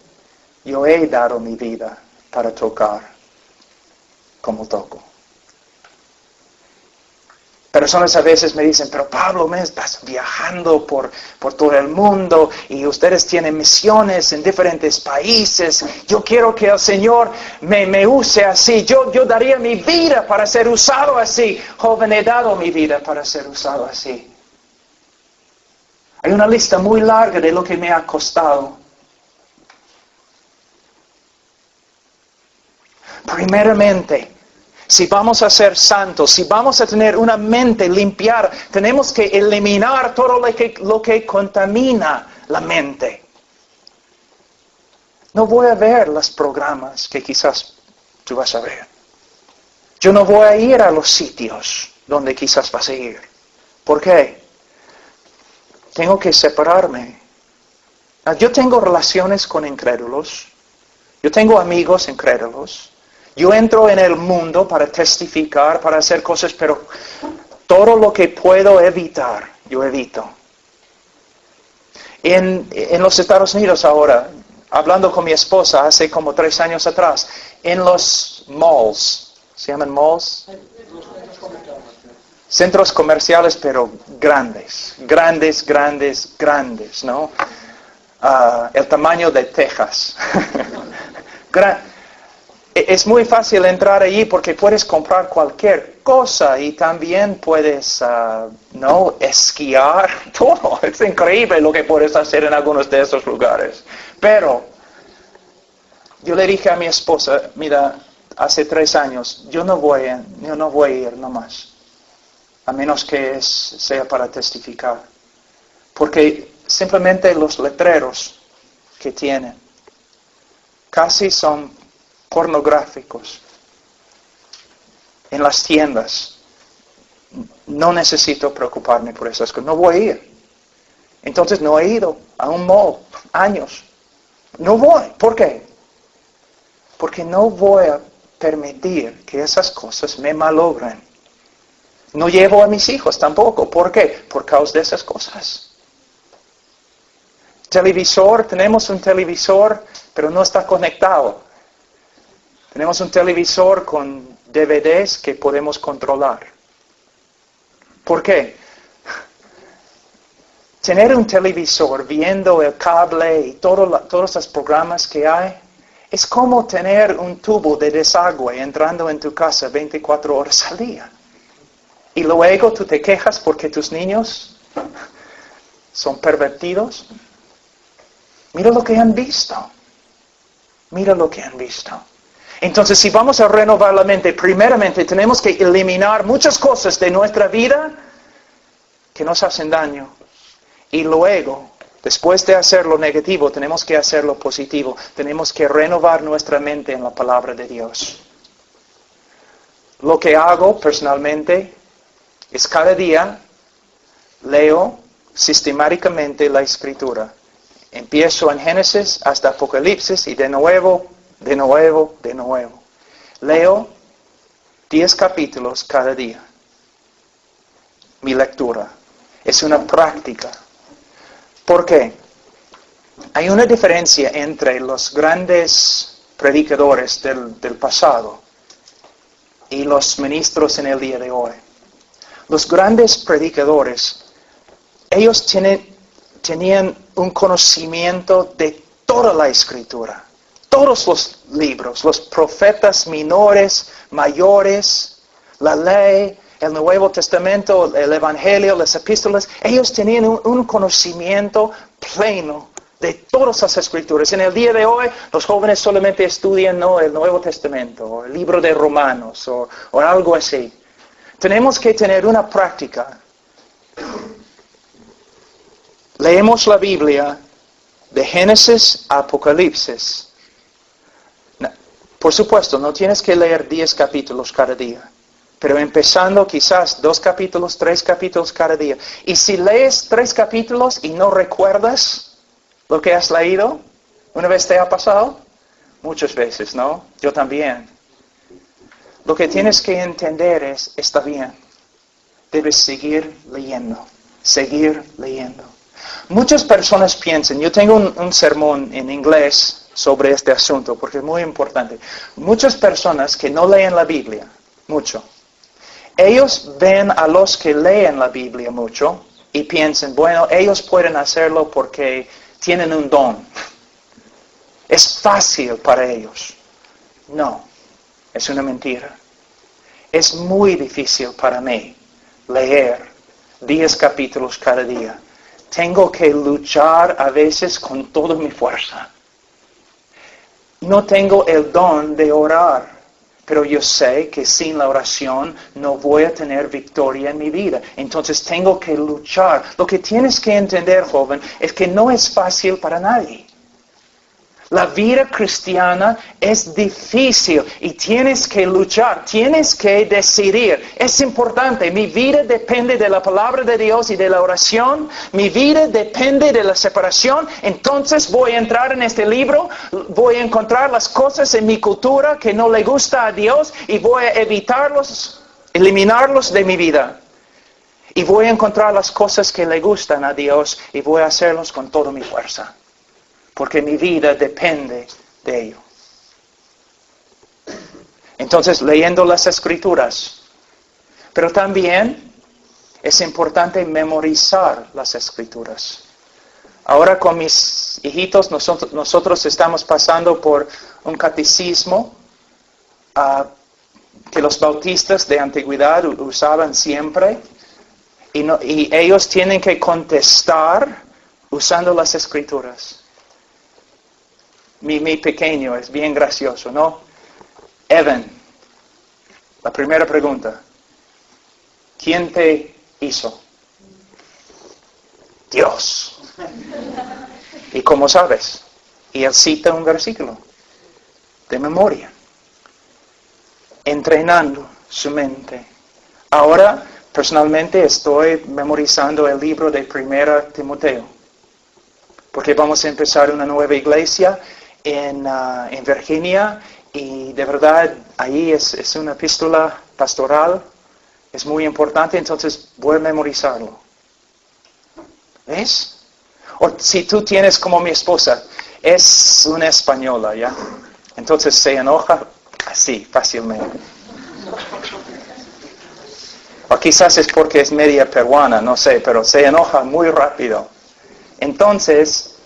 yo he dado mi vida para tocar como toco. Personas a veces me dicen, pero Pablo, me estás viajando por todo el mundo y ustedes tienen misiones en diferentes países. Yo quiero que el Señor me use así. Yo daría mi vida para ser usado así. Joven, he dado mi vida para ser usado así. Hay una lista muy larga de lo que me ha costado. Primeramente, si vamos a ser santos, si vamos a tener una mente limpiada, tenemos que eliminar todo lo que contamina la mente. No voy a ver los programas que quizás tú vas a ver. Yo no voy a ir a los sitios donde quizás vas a ir. ¿Por qué? Tengo que separarme. Yo tengo relaciones con incrédulos. Yo tengo amigos incrédulos. Yo entro en el mundo para testificar, para hacer cosas, pero todo lo que puedo evitar, yo evito. En los Estados Unidos ahora, hablando con mi esposa hace como 3 años atrás, en los malls, ¿se llaman malls? Centros comerciales, pero grandes, ¿no? El tamaño de Texas. Es muy fácil entrar allí porque puedes comprar cualquier cosa y también puedes, esquiar, todo. Es increíble lo que puedes hacer en algunos de esos lugares. Pero yo le dije a mi esposa, mira, hace 3 años, yo no voy a ir nomás, a menos que sea para testificar. Porque simplemente los letreros que tienen casi son pornográficos en las tiendas. No necesito preocuparme por esas cosas. No voy a ir. Entonces no he ido a un mall años. No voy. ¿Por qué? Porque no voy a permitir que esas cosas me malogren. No llevo a mis hijos tampoco. ¿Por qué? Por causa de esas cosas. Televisor, tenemos un televisor, pero no está conectado. Tenemos un televisor con DVDs que podemos controlar. ¿Por qué? Tener un televisor viendo el cable y todos los programas que hay, es como tener un tubo de desagüe entrando en tu casa 24 horas al día. Y luego tú te quejas porque tus niños son pervertidos. Mira lo que han visto. Mira lo que han visto. Entonces, si vamos a renovar la mente, primeramente tenemos que eliminar muchas cosas de nuestra vida que nos hacen daño. Y luego, después de hacer lo negativo, tenemos que hacer lo positivo. Tenemos que renovar nuestra mente en la palabra de Dios. Lo que hago personalmente es cada día leo sistemáticamente la Escritura. Empiezo en Génesis hasta Apocalipsis y de nuevo. Leo 10 capítulos cada día. Mi lectura. Es una práctica. ¿Por qué? Hay una diferencia entre los grandes predicadores del pasado y los ministros en el día de hoy. Los grandes predicadores, ellos tenían un conocimiento de toda la Escritura. Todos los libros, los profetas menores, mayores, la ley, el Nuevo Testamento, el Evangelio, las epístolas, ellos tenían un conocimiento pleno de todas las Escrituras. En el día de hoy, los jóvenes solamente estudian el Nuevo Testamento, o el libro de Romanos, o algo así. Tenemos que tener una práctica. Leemos la Biblia de Génesis a Apocalipsis. Por supuesto, no tienes que leer 10 capítulos cada día, pero empezando quizás 2 capítulos, 3 capítulos cada día. Y si lees 3 capítulos y no recuerdas lo que has leído, ¿una vez te ha pasado? Muchas veces, ¿no? Yo también. Lo que tienes que entender está bien, debes seguir leyendo. Muchas personas piensan, yo tengo un sermón en inglés sobre este asunto, porque es muy importante. Muchas personas que no leen la Biblia mucho, ellos ven a los que leen la Biblia mucho y piensan, bueno, ellos pueden hacerlo porque tienen un don. Es fácil para ellos. No, es una mentira. Es muy difícil para mí leer 10 capítulos cada día. Tengo que luchar a veces con toda mi fuerza. No tengo el don de orar, pero yo sé que sin la oración no voy a tener victoria en mi vida. Entonces tengo que luchar. Lo que tienes que entender, joven, es que no es fácil para nadie. La vida cristiana es difícil y tienes que luchar, tienes que decidir. Es importante, mi vida depende de la palabra de Dios y de la oración. Mi vida depende de la separación. Entonces voy a entrar en este libro, voy a encontrar las cosas en mi cultura que no le gusta a Dios y voy a evitarlos, eliminarlos de mi vida. Y voy a encontrar las cosas que le gustan a Dios y voy a hacerlos con toda mi fuerza. Porque mi vida depende de ello. Entonces, leyendo las Escrituras. Pero también es importante memorizar las Escrituras. Ahora con mis hijitos, nosotros estamos pasando por un catecismo que los bautistas de antigüedad usaban siempre, y ellos tienen que contestar usando las escrituras. Mi pequeño es bien gracioso, ¿no? Evan, la primera pregunta. ¿Quién te hizo? Dios. ¿Y cómo sabes? Y él cita un versículo de memoria, entrenando su mente. Ahora, personalmente, estoy memorizando el libro de 1 Timoteo, porque vamos a empezar una nueva iglesia en Virginia, y de verdad, ahí es una epístola pastoral, es muy importante, entonces voy a memorizarlo. ¿Ves? O si tú tienes como mi esposa, es una española, ¿ya? Entonces se enoja así, fácilmente. O quizás es porque es media peruana, no sé, pero se enoja muy rápido. Entonces,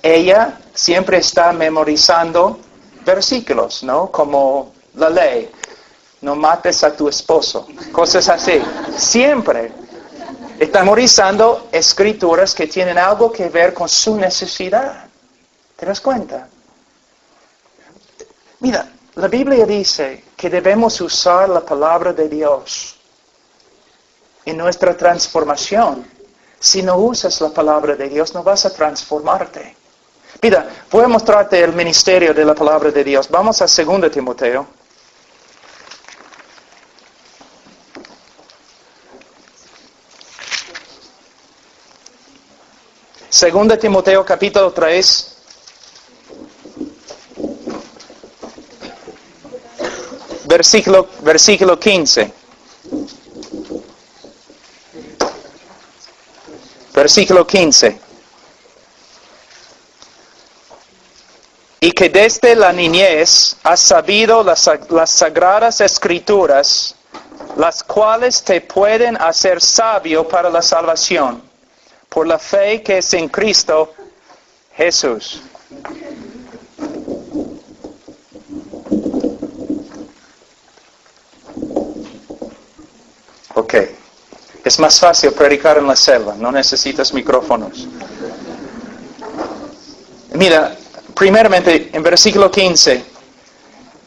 ella siempre está memorizando versículos, ¿no? Como la ley, no mates a tu esposo, cosas así. Siempre está memorizando escrituras que tienen algo que ver con su necesidad. ¿Te das cuenta? Mira, la Biblia dice que debemos usar la palabra de Dios en nuestra transformación. Si no usas la palabra de Dios, no vas a transformarte. Mira, voy a mostrarte el ministerio de la palabra de Dios. Vamos a 2 Timoteo. 2 Timoteo capítulo 3. Versículo 15. Versículo 15. Y que desde la niñez has sabido las sagradas escrituras, las cuales te pueden hacer sabio para la salvación, por la fe que es en Cristo Jesús. Ok. Es más fácil predicar en la selva, no necesitas micrófonos. Mira, primeramente, en versículo 15,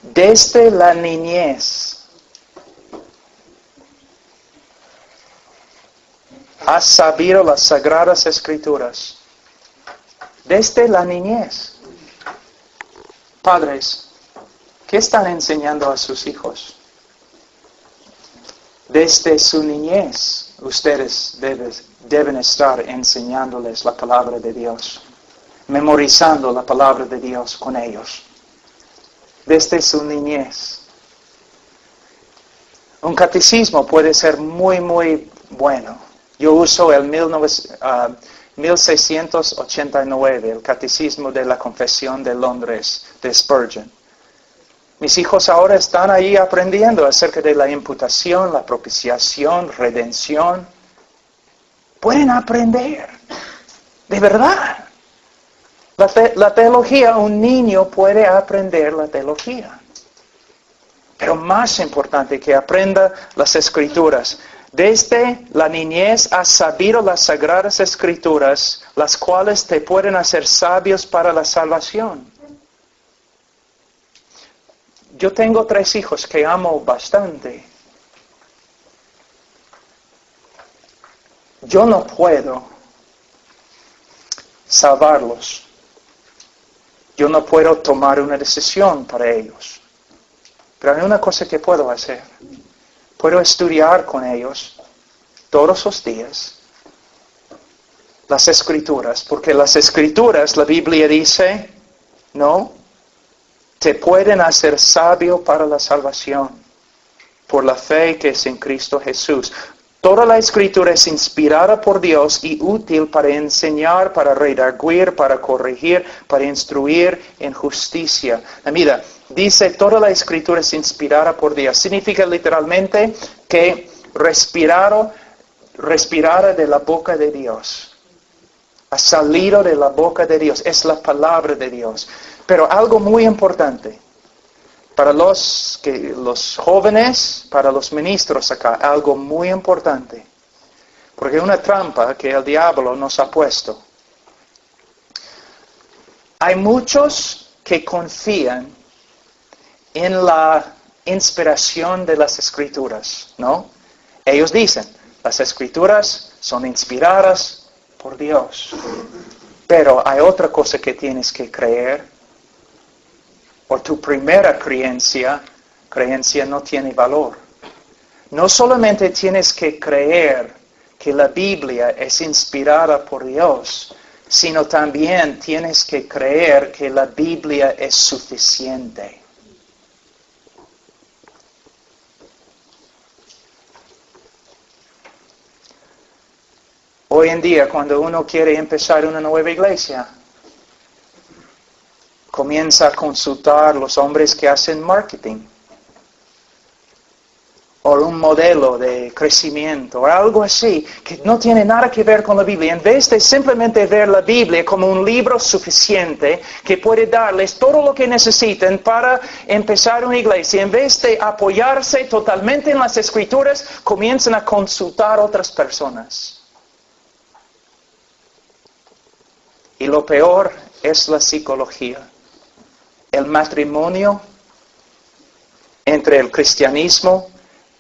desde la niñez has sabido las sagradas escrituras. Desde la niñez. Padres, ¿qué están enseñando a sus hijos? Desde su niñez, ustedes deben estar enseñándoles la palabra de Dios, memorizando la palabra de Dios con ellos. Desde su niñez. Un catecismo puede ser muy, muy bueno. Yo uso el 1689, el Catecismo de la Confesión de Londres, de Spurgeon. Mis hijos ahora están ahí aprendiendo acerca de la imputación, la propiciación, redención. Pueden aprender, de verdad. La teología, un niño puede aprender la teología. Pero más importante que aprenda las escrituras. Desde la niñez has sabido las sagradas escrituras, las cuales te pueden hacer sabios para la salvación. Yo tengo 3 hijos que amo bastante. Yo no puedo salvarlos. Yo no puedo tomar una decisión para ellos. Pero hay una cosa que puedo hacer. Puedo estudiar con ellos todos los días las escrituras, porque las escrituras, la Biblia dice, no, te pueden hacer sabio para la salvación, por la fe que es en Cristo Jesús. Toda la escritura es inspirada por Dios y útil para enseñar, para redarguir, para corregir, para instruir en justicia. Mira, dice, toda la escritura es inspirada por Dios. Significa literalmente que respirada de la boca de Dios. Ha salido de la boca de Dios. Es la palabra de Dios. Pero algo muy importante. Para los jóvenes, para los ministros acá, algo muy importante. Porque una trampa que el diablo nos ha puesto. Hay muchos que confían en la inspiración de las Escrituras, ¿no? Ellos dicen, las Escrituras son inspiradas por Dios. Pero hay otra cosa que tienes que creer. O tu primera creencia no tiene valor. No solamente tienes que creer que la Biblia es inspirada por Dios, sino también tienes que creer que la Biblia es suficiente. Hoy en día, cuando uno quiere empezar una nueva iglesia, comienza a consultar los hombres que hacen marketing, o un modelo de crecimiento, o algo así, que no tiene nada que ver con la Biblia. En vez de simplemente ver la Biblia como un libro suficiente, que puede darles todo lo que necesitan para empezar una iglesia, en vez de apoyarse totalmente en las Escrituras, comienzan a consultar a otras personas. Y lo peor es la psicología. El matrimonio entre el cristianismo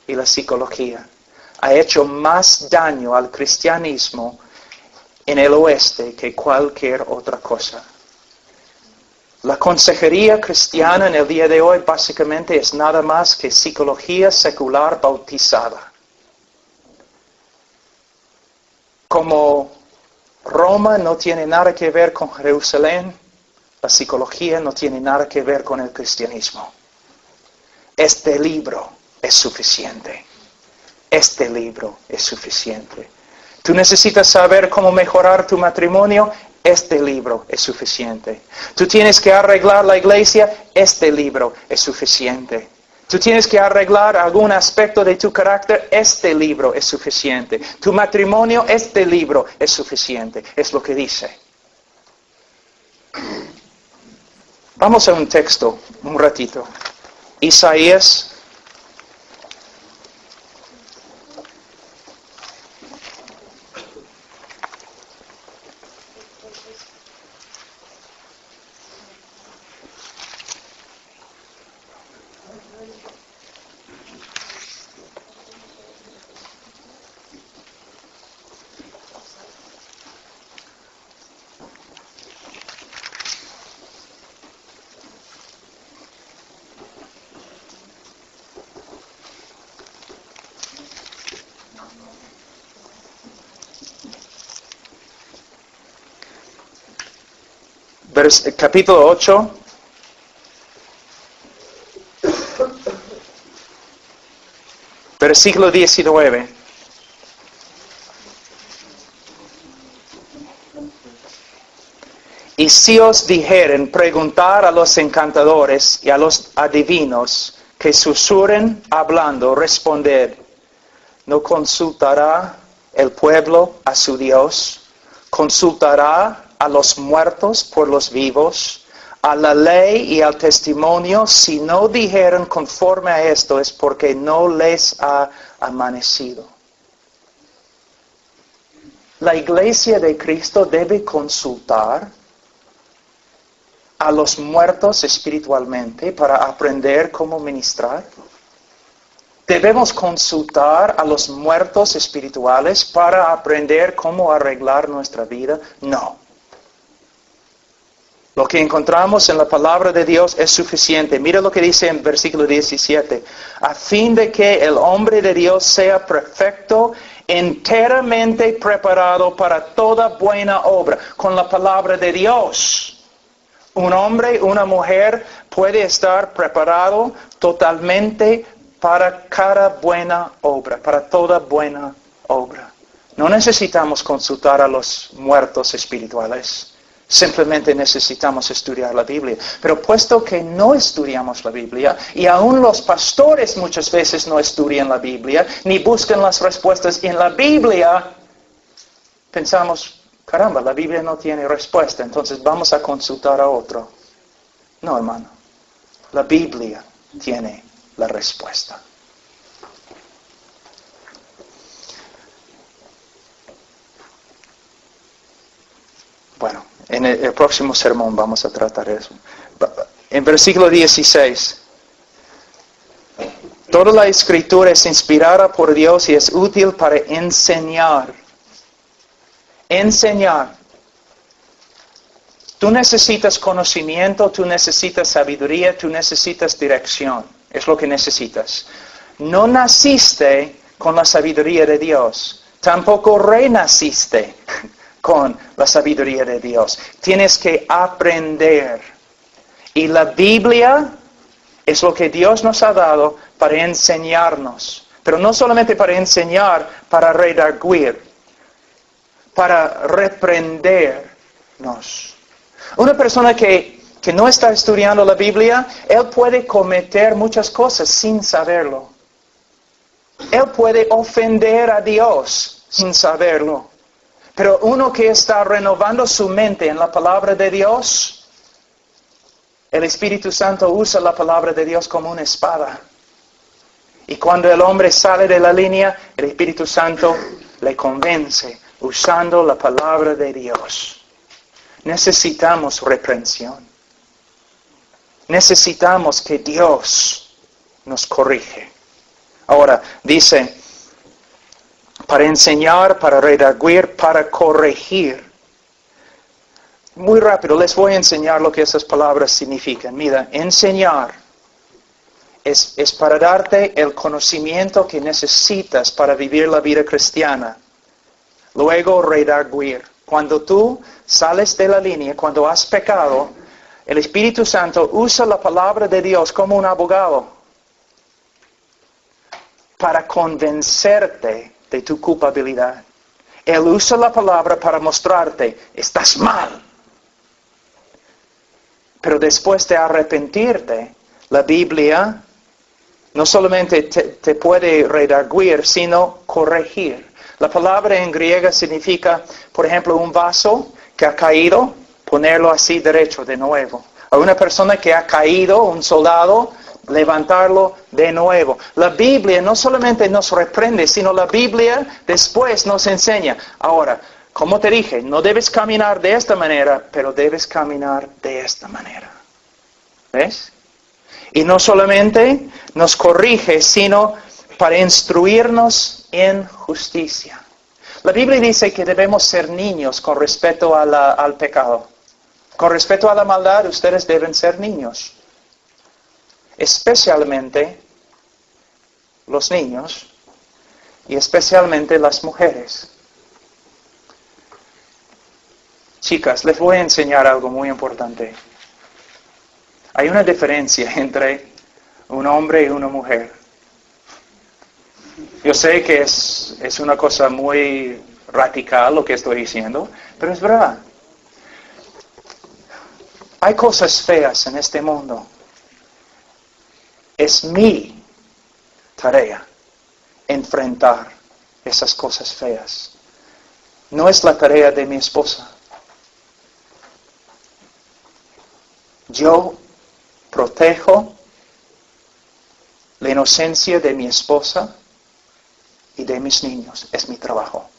y la psicología ha hecho más daño al cristianismo en el oeste que cualquier otra cosa. La consejería cristiana en el día de hoy básicamente es nada más que psicología secular bautizada. Como Roma no tiene nada que ver con Jerusalén, la psicología no tiene nada que ver con el cristianismo. Este libro es suficiente. Este libro es suficiente. ¿Tú necesitas saber cómo mejorar tu matrimonio? Este libro es suficiente. ¿Tú tienes que arreglar la iglesia? Este libro es suficiente. ¿Tú tienes que arreglar algún aspecto de tu carácter? Este libro es suficiente. ¿Tu matrimonio? Este libro es suficiente. Es lo que dice. Vamos a un texto, un ratito. Isaías. Capítulo 8, versículo 19. Y si os dijeren preguntar a los encantadores y a los adivinos que susurren hablando, responded, ¿no consultará el pueblo a su Dios? ¿Consultará a los muertos por los vivos? A la ley y al testimonio, si no dijeron conforme a esto, es porque no les ha amanecido. La iglesia de Cristo debe consultar a los muertos espiritualmente para aprender cómo ministrar. ¿Debemos consultar a los muertos espirituales para aprender cómo arreglar nuestra vida? No. Lo que encontramos en la palabra de Dios es suficiente. Mira lo que dice en versículo 17. A fin de que el hombre de Dios sea perfecto, enteramente preparado para toda buena obra. Con la palabra de Dios, un hombre, una mujer puede estar preparado totalmente para cada buena obra, para toda buena obra. No necesitamos consultar a los muertos espirituales. Simplemente necesitamos estudiar la Biblia. Pero puesto que no estudiamos la Biblia, y aún los pastores muchas veces no estudian la Biblia, ni buscan las respuestas en la Biblia, pensamos, caramba, la Biblia no tiene respuesta, entonces vamos a consultar a otro. No, hermano. La Biblia tiene la respuesta. Bueno, en el próximo sermón vamos a tratar eso. En versículo 16. Toda la Escritura es inspirada por Dios y es útil para enseñar. Enseñar. Tú necesitas conocimiento, tú necesitas sabiduría, tú necesitas dirección. Es lo que necesitas. No naciste con la sabiduría de Dios. Tampoco renaciste con la sabiduría de Dios. Tienes que aprender. Y la Biblia es lo que Dios nos ha dado para enseñarnos. Pero no solamente para enseñar, para redarguir, para reprendernos. Una persona que no está estudiando la Biblia, él puede cometer muchas cosas sin saberlo. Él puede ofender a Dios sin saberlo. Pero uno que está renovando su mente en la palabra de Dios, el Espíritu Santo usa la palabra de Dios como una espada. Y cuando el hombre sale de la línea, el Espíritu Santo le convence usando la palabra de Dios. Necesitamos reprensión. Necesitamos que Dios nos corrige. Ahora, dice, para enseñar, para redarguir, para corregir. Muy rápido, les voy a enseñar lo que esas palabras significan. Mira, enseñar es para darte el conocimiento que necesitas para vivir la vida cristiana. Luego, redarguir. Cuando tú sales de la línea, cuando has pecado, el Espíritu Santo usa la palabra de Dios como un abogado para convencerte de tu culpabilidad. Él usa la palabra para mostrarte, estás mal. Pero después de arrepentirte, la Biblia no solamente te puede redarguir, sino corregir. La palabra en griega significa, por ejemplo, un vaso que ha caído, ponerlo así derecho de nuevo. A una persona que ha caído, un soldado, levantarlo de nuevo. La Biblia no solamente nos reprende, sino la Biblia después nos enseña. Ahora, como te dije, no debes caminar de esta manera, pero debes caminar de esta manera. ¿Ves? Y no solamente nos corrige, sino para instruirnos en justicia. La Biblia dice que debemos ser niños con respecto al pecado. Con respecto a la maldad, ustedes deben ser niños. Especialmente los niños y especialmente las mujeres. Chicas, les voy a enseñar algo muy importante. Hay una diferencia entre un hombre y una mujer. Yo sé que es una cosa muy radical lo que estoy diciendo, pero es verdad. Hay cosas feas en este mundo. Es mi tarea enfrentar esas cosas feas. No es la tarea de mi esposa. Yo protejo la inocencia de mi esposa y de mis niños. Es mi trabajo.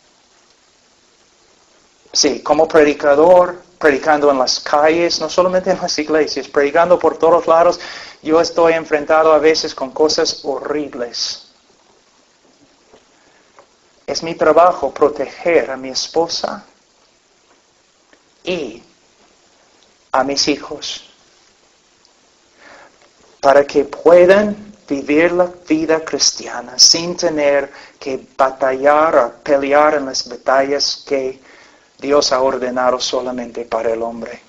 Sí, como predicador, predicando en las calles, no solamente en las iglesias, predicando por todos lados, yo estoy enfrentado a veces con cosas horribles. Es mi trabajo proteger a mi esposa y a mis hijos para que puedan vivir la vida cristiana sin tener que batallar o pelear en las batallas que Dios ha ordenado solamente para el hombre.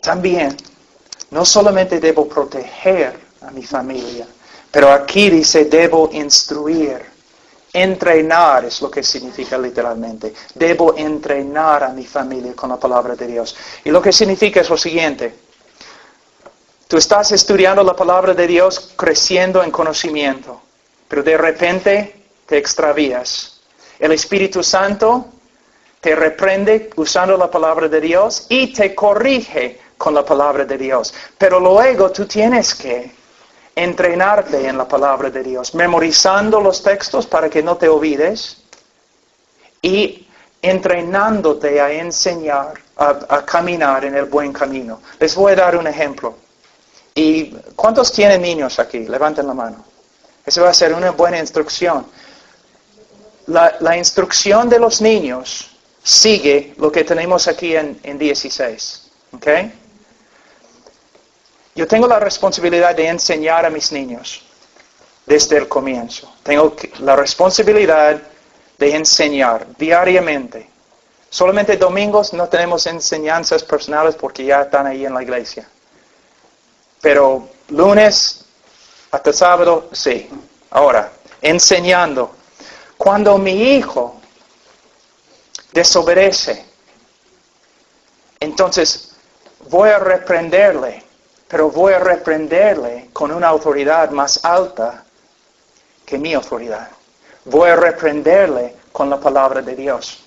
También, no solamente debo proteger a mi familia, pero aquí dice debo instruir. Entrenar es lo que significa literalmente. Debo entrenar a mi familia con la palabra de Dios. Y lo que significa es lo siguiente. Tú estás estudiando la palabra de Dios, creciendo en conocimiento, pero de repente te extravías. El Espíritu Santo te reprende usando la palabra de Dios y te corrige con la palabra de Dios. Pero luego tú tienes que entrenarte en la palabra de Dios, memorizando los textos para que no te olvides y entrenándote a enseñar, a caminar en el buen camino. Les voy a dar un ejemplo. ¿Y cuántos tienen niños aquí? Levanten la mano. Eso va a ser una buena instrucción. La instrucción de los niños sigue lo que tenemos aquí en 16. ¿Ok? Yo tengo la responsabilidad de enseñar a mis niños desde el comienzo. Tengo la responsabilidad de enseñar diariamente. Solamente domingos no tenemos enseñanzas personales porque ya están ahí en la iglesia. Pero lunes hasta sábado, sí. Ahora, enseñando. Cuando mi hijo desobedece, entonces voy a reprenderle, pero voy a reprenderle con una autoridad más alta que mi autoridad. Voy a reprenderle con la palabra de Dios.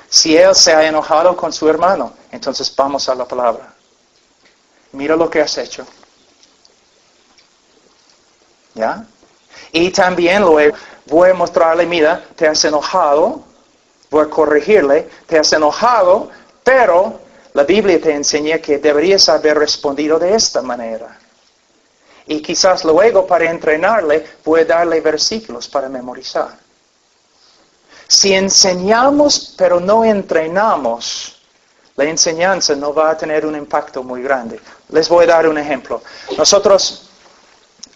Si él se ha enojado con su hermano, entonces vamos a la palabra. Mira lo que has hecho. ¿Ya? Y también luego voy a mostrarle, mira, te has enojado, voy a corregirle, te has enojado, pero la Biblia te enseña que deberías haber respondido de esta manera. Y quizás luego para entrenarle voy a darle versículos para memorizar. Si enseñamos pero no entrenamos, la enseñanza no va a tener un impacto muy grande. Les voy a dar un ejemplo. Nosotros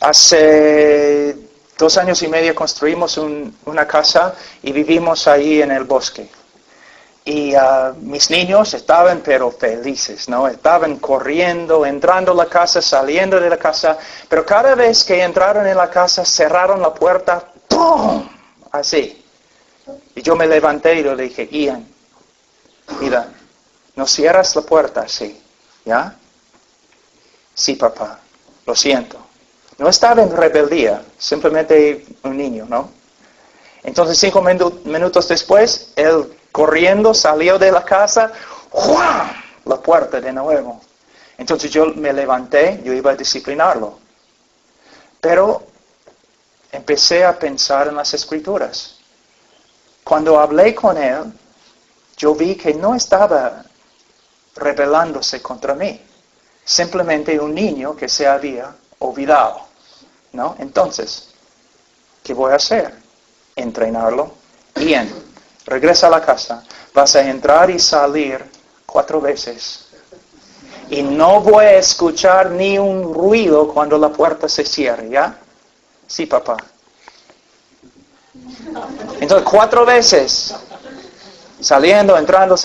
hace 2 años y medio construimos una casa y vivimos ahí en el bosque. Y mis niños estaban pero felices, ¿no? Estaban corriendo, entrando a la casa, saliendo de la casa. Pero cada vez que entraron en la casa, cerraron la puerta, ¡pum! Así. Y yo me levanté y le dije, Ian, mira, no cierras la puerta así, ¿ya? Sí, papá, lo siento. No estaba en rebeldía, simplemente un niño, ¿no? Entonces 5 minutos después, él corriendo salió de la casa, ¡juam! La puerta de nuevo. Entonces yo me levanté, yo iba a disciplinarlo. Pero empecé a pensar en las Escrituras. Cuando hablé con él, yo vi que no estaba rebelándose contra mí. Simplemente un niño que se había olvidado, ¿no? Entonces, ¿qué voy a hacer? Entrenarlo. Bien, regresa a la casa. Vas a entrar y salir 4 veces. Y no voy a escuchar ni un ruido cuando la puerta se cierre, ¿ya? Sí, papá. Entonces, 4 veces. Saliendo, entrando,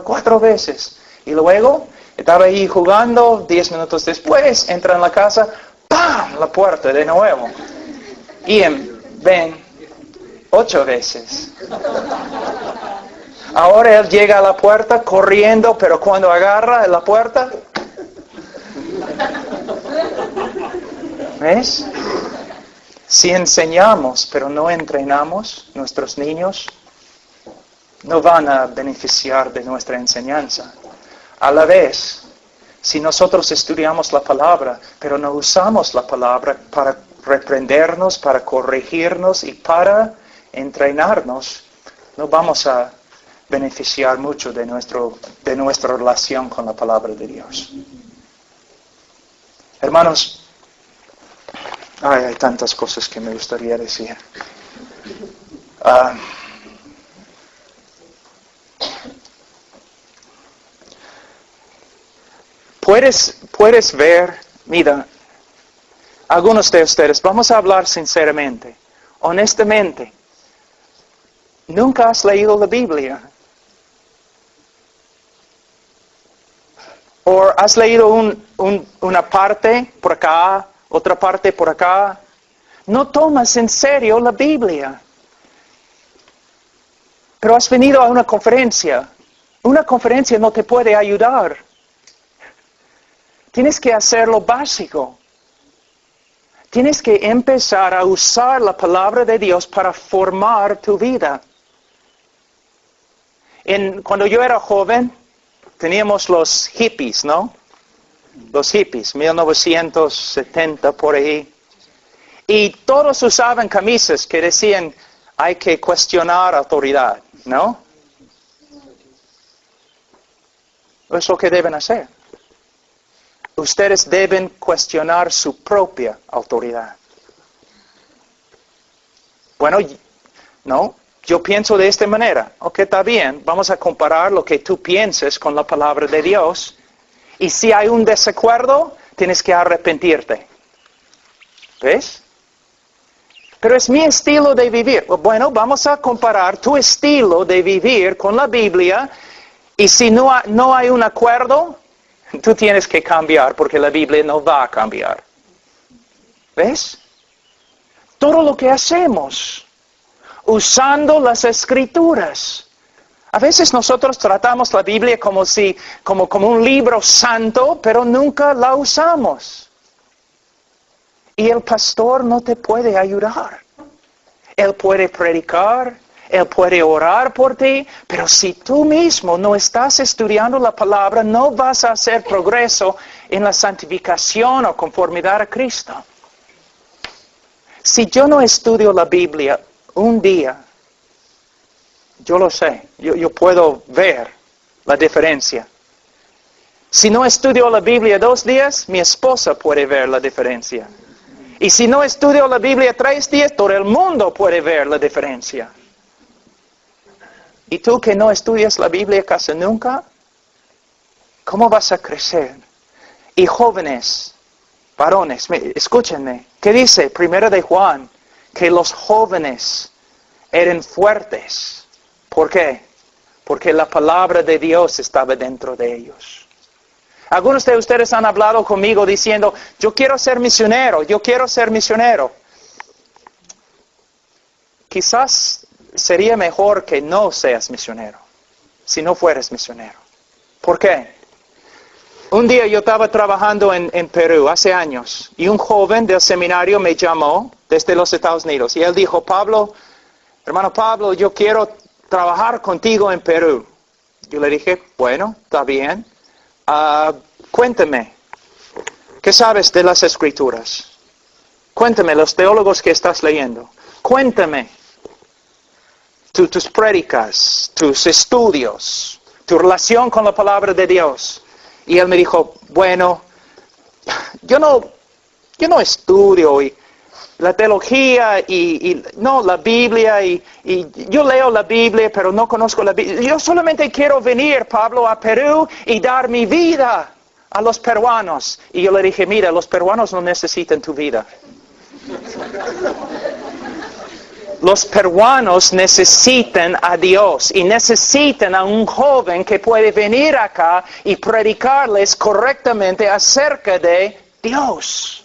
4 veces. Y luego, estaba ahí jugando, 10 minutos después, entra en la casa, ¡pam! La puerta de nuevo. Y ven, 8 veces. Ahora él llega a la puerta corriendo, pero cuando agarra la puerta, ¿ves? Si enseñamos, pero no entrenamos, nuestros niños no van a beneficiar de nuestra enseñanza. A la vez, si nosotros estudiamos la palabra, pero no usamos la palabra para reprendernos, para corregirnos y para entrenarnos, no vamos a beneficiar mucho de nuestra relación con la palabra de Dios. Hermanos, hay tantas cosas que me gustaría decir. Puedes ver, mira, algunos de ustedes, vamos a hablar sinceramente, honestamente, ¿nunca has leído la Biblia? ¿O has leído una parte por acá, otra parte por acá? No tomas en serio la Biblia. Pero has venido a una conferencia. Una conferencia no te puede ayudar. Tienes que hacer lo básico. Tienes que empezar a usar la palabra de Dios para formar tu vida. Cuando yo era joven, teníamos los hippies, ¿no? Los hippies, 1970 por ahí. Y todos usaban camisas que decían, hay que cuestionar autoridad, ¿no? Es lo que deben hacer. Ustedes deben cuestionar su propia autoridad. Bueno, no, yo pienso de esta manera. Ok, está bien, vamos a comparar lo que tú pienses con la palabra de Dios. Y si hay un desacuerdo, tienes que arrepentirte. ¿Ves? Pero es mi estilo de vivir. Bueno, vamos a comparar tu estilo de vivir con la Biblia. Y si no hay un acuerdo, tú tienes que cambiar porque la Biblia no va a cambiar. ¿Ves? Todo lo que hacemos, usando las Escrituras. A veces nosotros tratamos la Biblia como un libro santo, pero nunca la usamos. Y el pastor no te puede ayudar. Él puede predicar, él puede orar por ti, pero si tú mismo no estás estudiando la palabra, no vas a hacer progreso en la santificación o conformidad a Cristo. Si yo no estudio la Biblia un día, yo lo sé, yo puedo ver la diferencia. Si no estudio la Biblia 2 días, mi esposa puede ver la diferencia. Y si no estudio la Biblia 3 días, todo el mundo puede ver la diferencia. ¿Y tú que no estudias la Biblia casi nunca? ¿Cómo vas a crecer? Y jóvenes, varones, escúchenme. ¿Qué dice 1 de Juan? Que los jóvenes eran fuertes. ¿Por qué? Porque la palabra de Dios estaba dentro de ellos. Algunos de ustedes han hablado conmigo diciendo, yo quiero ser misionero, yo quiero ser misionero. Quizás sería mejor que no seas misionero, si no fueras misionero. ¿Por qué? Un día yo estaba trabajando en Perú, hace años, y un joven del seminario me llamó desde los Estados Unidos. Y él dijo, hermano Pablo, yo quiero trabajar contigo en Perú. Yo le dije, bueno, está bien. Cuéntame, ¿qué sabes de las Escrituras? Cuéntame los teólogos que estás leyendo. Cuéntame tus prédicas, tus estudios, tu relación con la palabra de Dios. Y él me dijo, bueno, yo no estudio la teología y la Biblia y yo leo la Biblia pero no conozco la Biblia. Yo solamente quiero venir, Pablo, a Perú y dar mi vida a los peruanos. Y yo le dije, mira, los peruanos no necesitan tu vida. Los peruanos necesitan a Dios y necesitan a un joven que puede venir acá y predicarles correctamente acerca de Dios.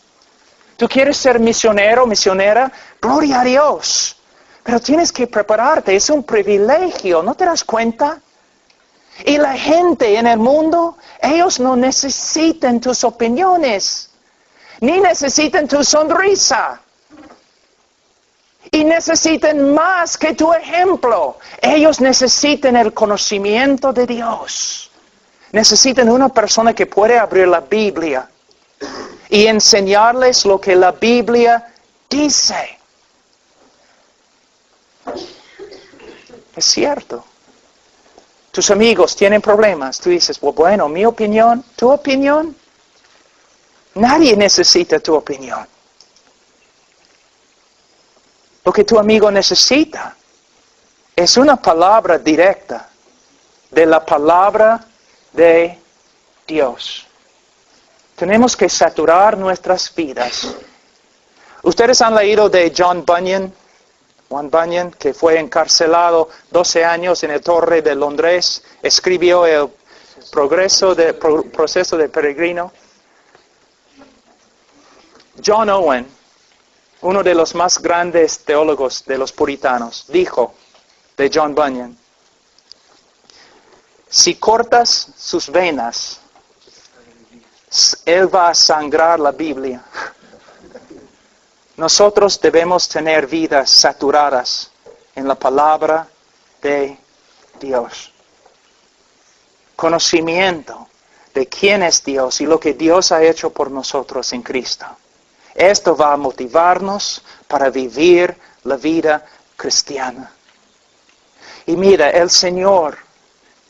¿Tú quieres ser misionero, misionera? Gloria a Dios. Pero tienes que prepararte, es un privilegio, ¿no te das cuenta? Y la gente en el mundo, ellos no necesitan tus opiniones, ni necesitan tu sonrisa. Y necesitan más que tu ejemplo. Ellos necesitan el conocimiento de Dios. Necesitan una persona que puede abrir la Biblia y enseñarles lo que la Biblia dice. Es cierto. Tus amigos tienen problemas. Tú dices, bueno, mi opinión, tu opinión. Nadie necesita tu opinión. Lo que tu amigo necesita es una palabra directa de la palabra de Dios. Tenemos que saturar nuestras vidas. Ustedes han leído de John Bunyan, que fue encarcelado 12 años en la Torre de Londres, escribió el proceso de peregrino. John Owen, uno de los más grandes teólogos de los puritanos, dijo de John Bunyan, si cortas sus venas, él va a sangrar la Biblia. Nosotros debemos tener vidas saturadas en la palabra de Dios. conocimiento de quién es Dios y lo que Dios ha hecho por nosotros en Cristo. Esto va a motivarnos para vivir la vida cristiana. Y mira, el Señor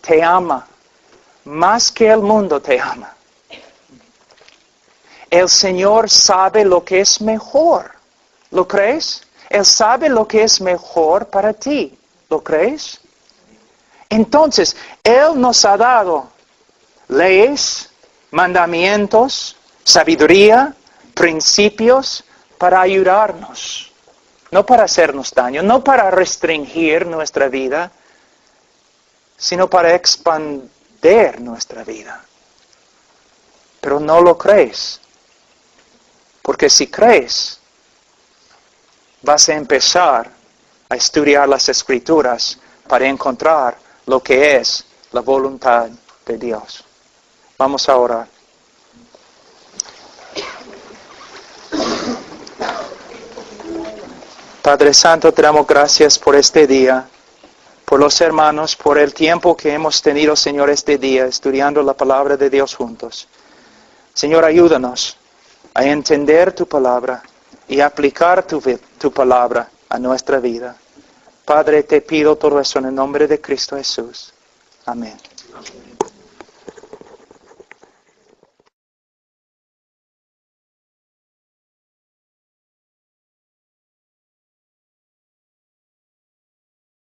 te ama más que el mundo te ama. El Señor sabe lo que es mejor. ¿Lo crees? Él sabe lo que es mejor para ti. ¿Lo crees? Entonces, Él nos ha dado leyes, mandamientos, sabiduría, principios para ayudarnos. No para hacernos daño, no para restringir nuestra vida, sino para expandir nuestra vida. Pero no lo crees. Porque si crees, vas a empezar a estudiar las Escrituras para encontrar lo que es la voluntad de Dios. Vamos a orar. Padre Santo, te damos gracias por este día, por los hermanos, por el tiempo que hemos tenido, Señor, este día, estudiando la palabra de Dios juntos. Señor, ayúdanos a entender tu palabra y aplicar tu palabra a nuestra vida. Padre, te pido todo eso en el nombre de Cristo Jesús. Amén.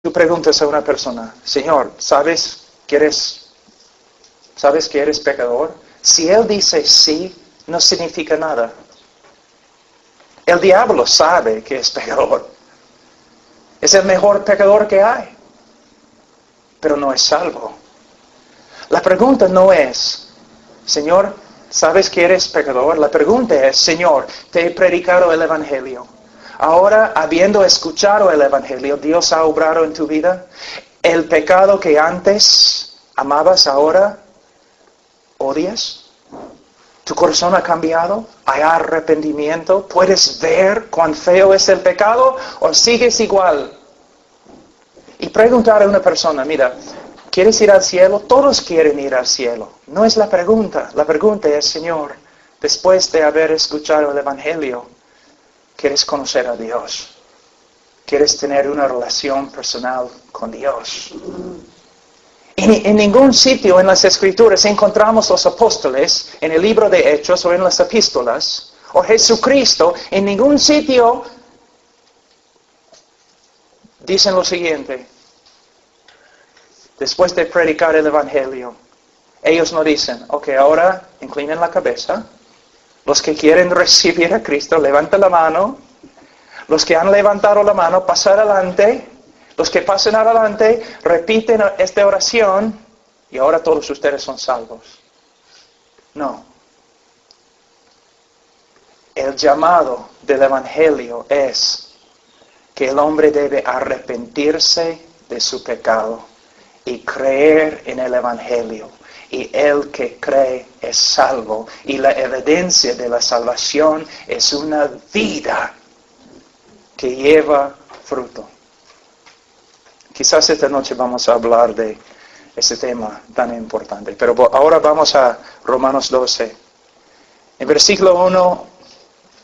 Tú preguntas a una persona, Señor, ¿sabes que eres pecador? Si Él dice sí, no significa nada. El diablo sabe que es pecador. Es el mejor pecador que hay. Pero no es salvo. La pregunta no es, Señor, ¿sabes que eres pecador? La pregunta es, Señor, te he predicado el Evangelio. Ahora, habiendo escuchado el Evangelio, ¿Dios ha obrado en tu vida? ¿El pecado que antes amabas ahora odias? ¿Tu corazón ha cambiado? ¿Hay arrepentimiento? ¿Puedes ver cuán feo es el pecado o sigues igual? Y preguntar a una persona, mira, ¿quieres ir al cielo? Todos quieren ir al cielo. No es la pregunta. La pregunta es, Señor, después de haber escuchado el Evangelio, ¿quieres conocer a Dios? ¿Quieres tener una relación personal con Dios? En ningún sitio en las Escrituras encontramos los apóstoles, en el libro de Hechos o en las epístolas, o Jesucristo, en ningún sitio dicen lo siguiente. Después de predicar el Evangelio, ellos no dicen, ok, ahora inclinen la cabeza. Los que quieren recibir a Cristo, levanten la mano. Los que han levantado la mano, pasen adelante. Los que pasen adelante, repiten esta oración y ahora todos ustedes son salvos. No. El llamado del Evangelio es que el hombre debe arrepentirse de su pecado y creer en el Evangelio. Y el que cree es salvo. Y la evidencia de la salvación es una vida que lleva fruto. Quizás esta noche vamos a hablar de ese tema tan importante. Pero ahora vamos a Romanos 12. En versículo 1,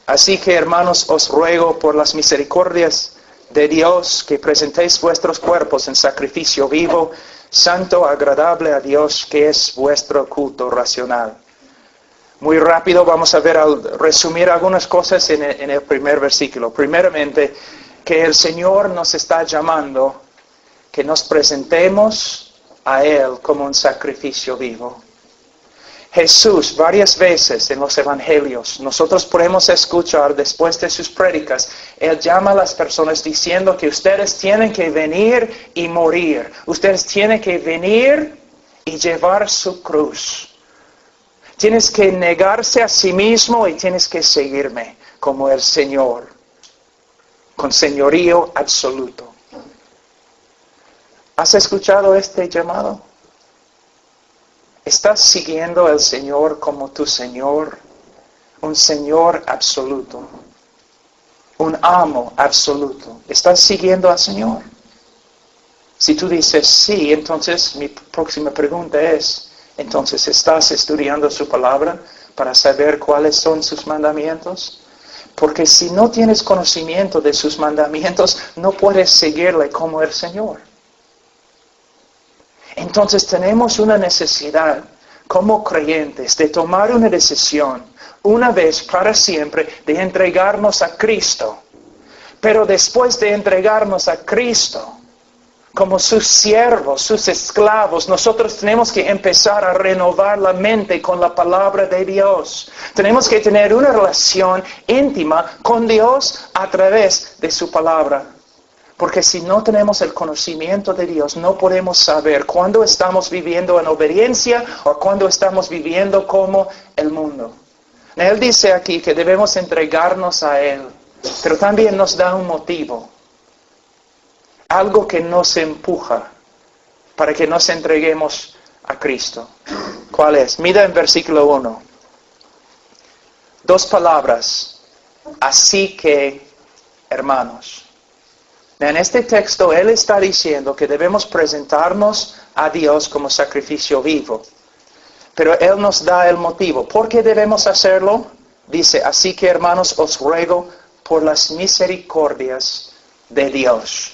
así que hermanos os ruego por las misericordias de Dios que presentéis vuestros cuerpos en sacrificio vivo, santo, agradable a Dios, que es vuestro culto racional. Muy rápido vamos a ver, al resumir algunas cosas en el primer versículo. Primeramente, que el Señor nos está llamando que nos presentemos a Él como un sacrificio vivo. Jesús, varias veces en los evangelios, nosotros podemos escuchar después de sus prédicas, Él llama a las personas diciendo que ustedes tienen que venir y morir. Ustedes tienen que venir y llevar su cruz. Tienes que negarse a sí mismo y tienes que seguirme como el Señor, con señorío absoluto. ¿Has escuchado este llamado? ¿Estás siguiendo al Señor como tu Señor? Un Señor absoluto. Un amo absoluto. ¿Estás siguiendo al Señor? Si tú dices sí, entonces mi próxima pregunta es, entonces, ¿estás estudiando su palabra para saber cuáles son sus mandamientos? Porque si no tienes conocimiento de sus mandamientos, no puedes seguirle como el Señor. Entonces tenemos una necesidad como creyentes de tomar una decisión una vez para siempre de entregarnos a Cristo. Pero después de entregarnos a Cristo, como sus siervos, sus esclavos, nosotros tenemos que empezar a renovar la mente con la palabra de Dios. Tenemos que tener una relación íntima con Dios a través de su palabra. Porque si no tenemos el conocimiento de Dios, no podemos saber cuándo estamos viviendo en obediencia o cuándo estamos viviendo como el mundo. Él dice aquí que debemos entregarnos a Él, pero también nos da un motivo. Algo que nos empuja para que nos entreguemos a Cristo. ¿Cuál es? Mira en versículo 1. 2 palabras. Así que, hermanos. En este texto, Él está diciendo que debemos presentarnos a Dios como sacrificio vivo. Pero Él nos da el motivo. ¿Por qué debemos hacerlo? Dice, así que hermanos, os ruego por las misericordias de Dios.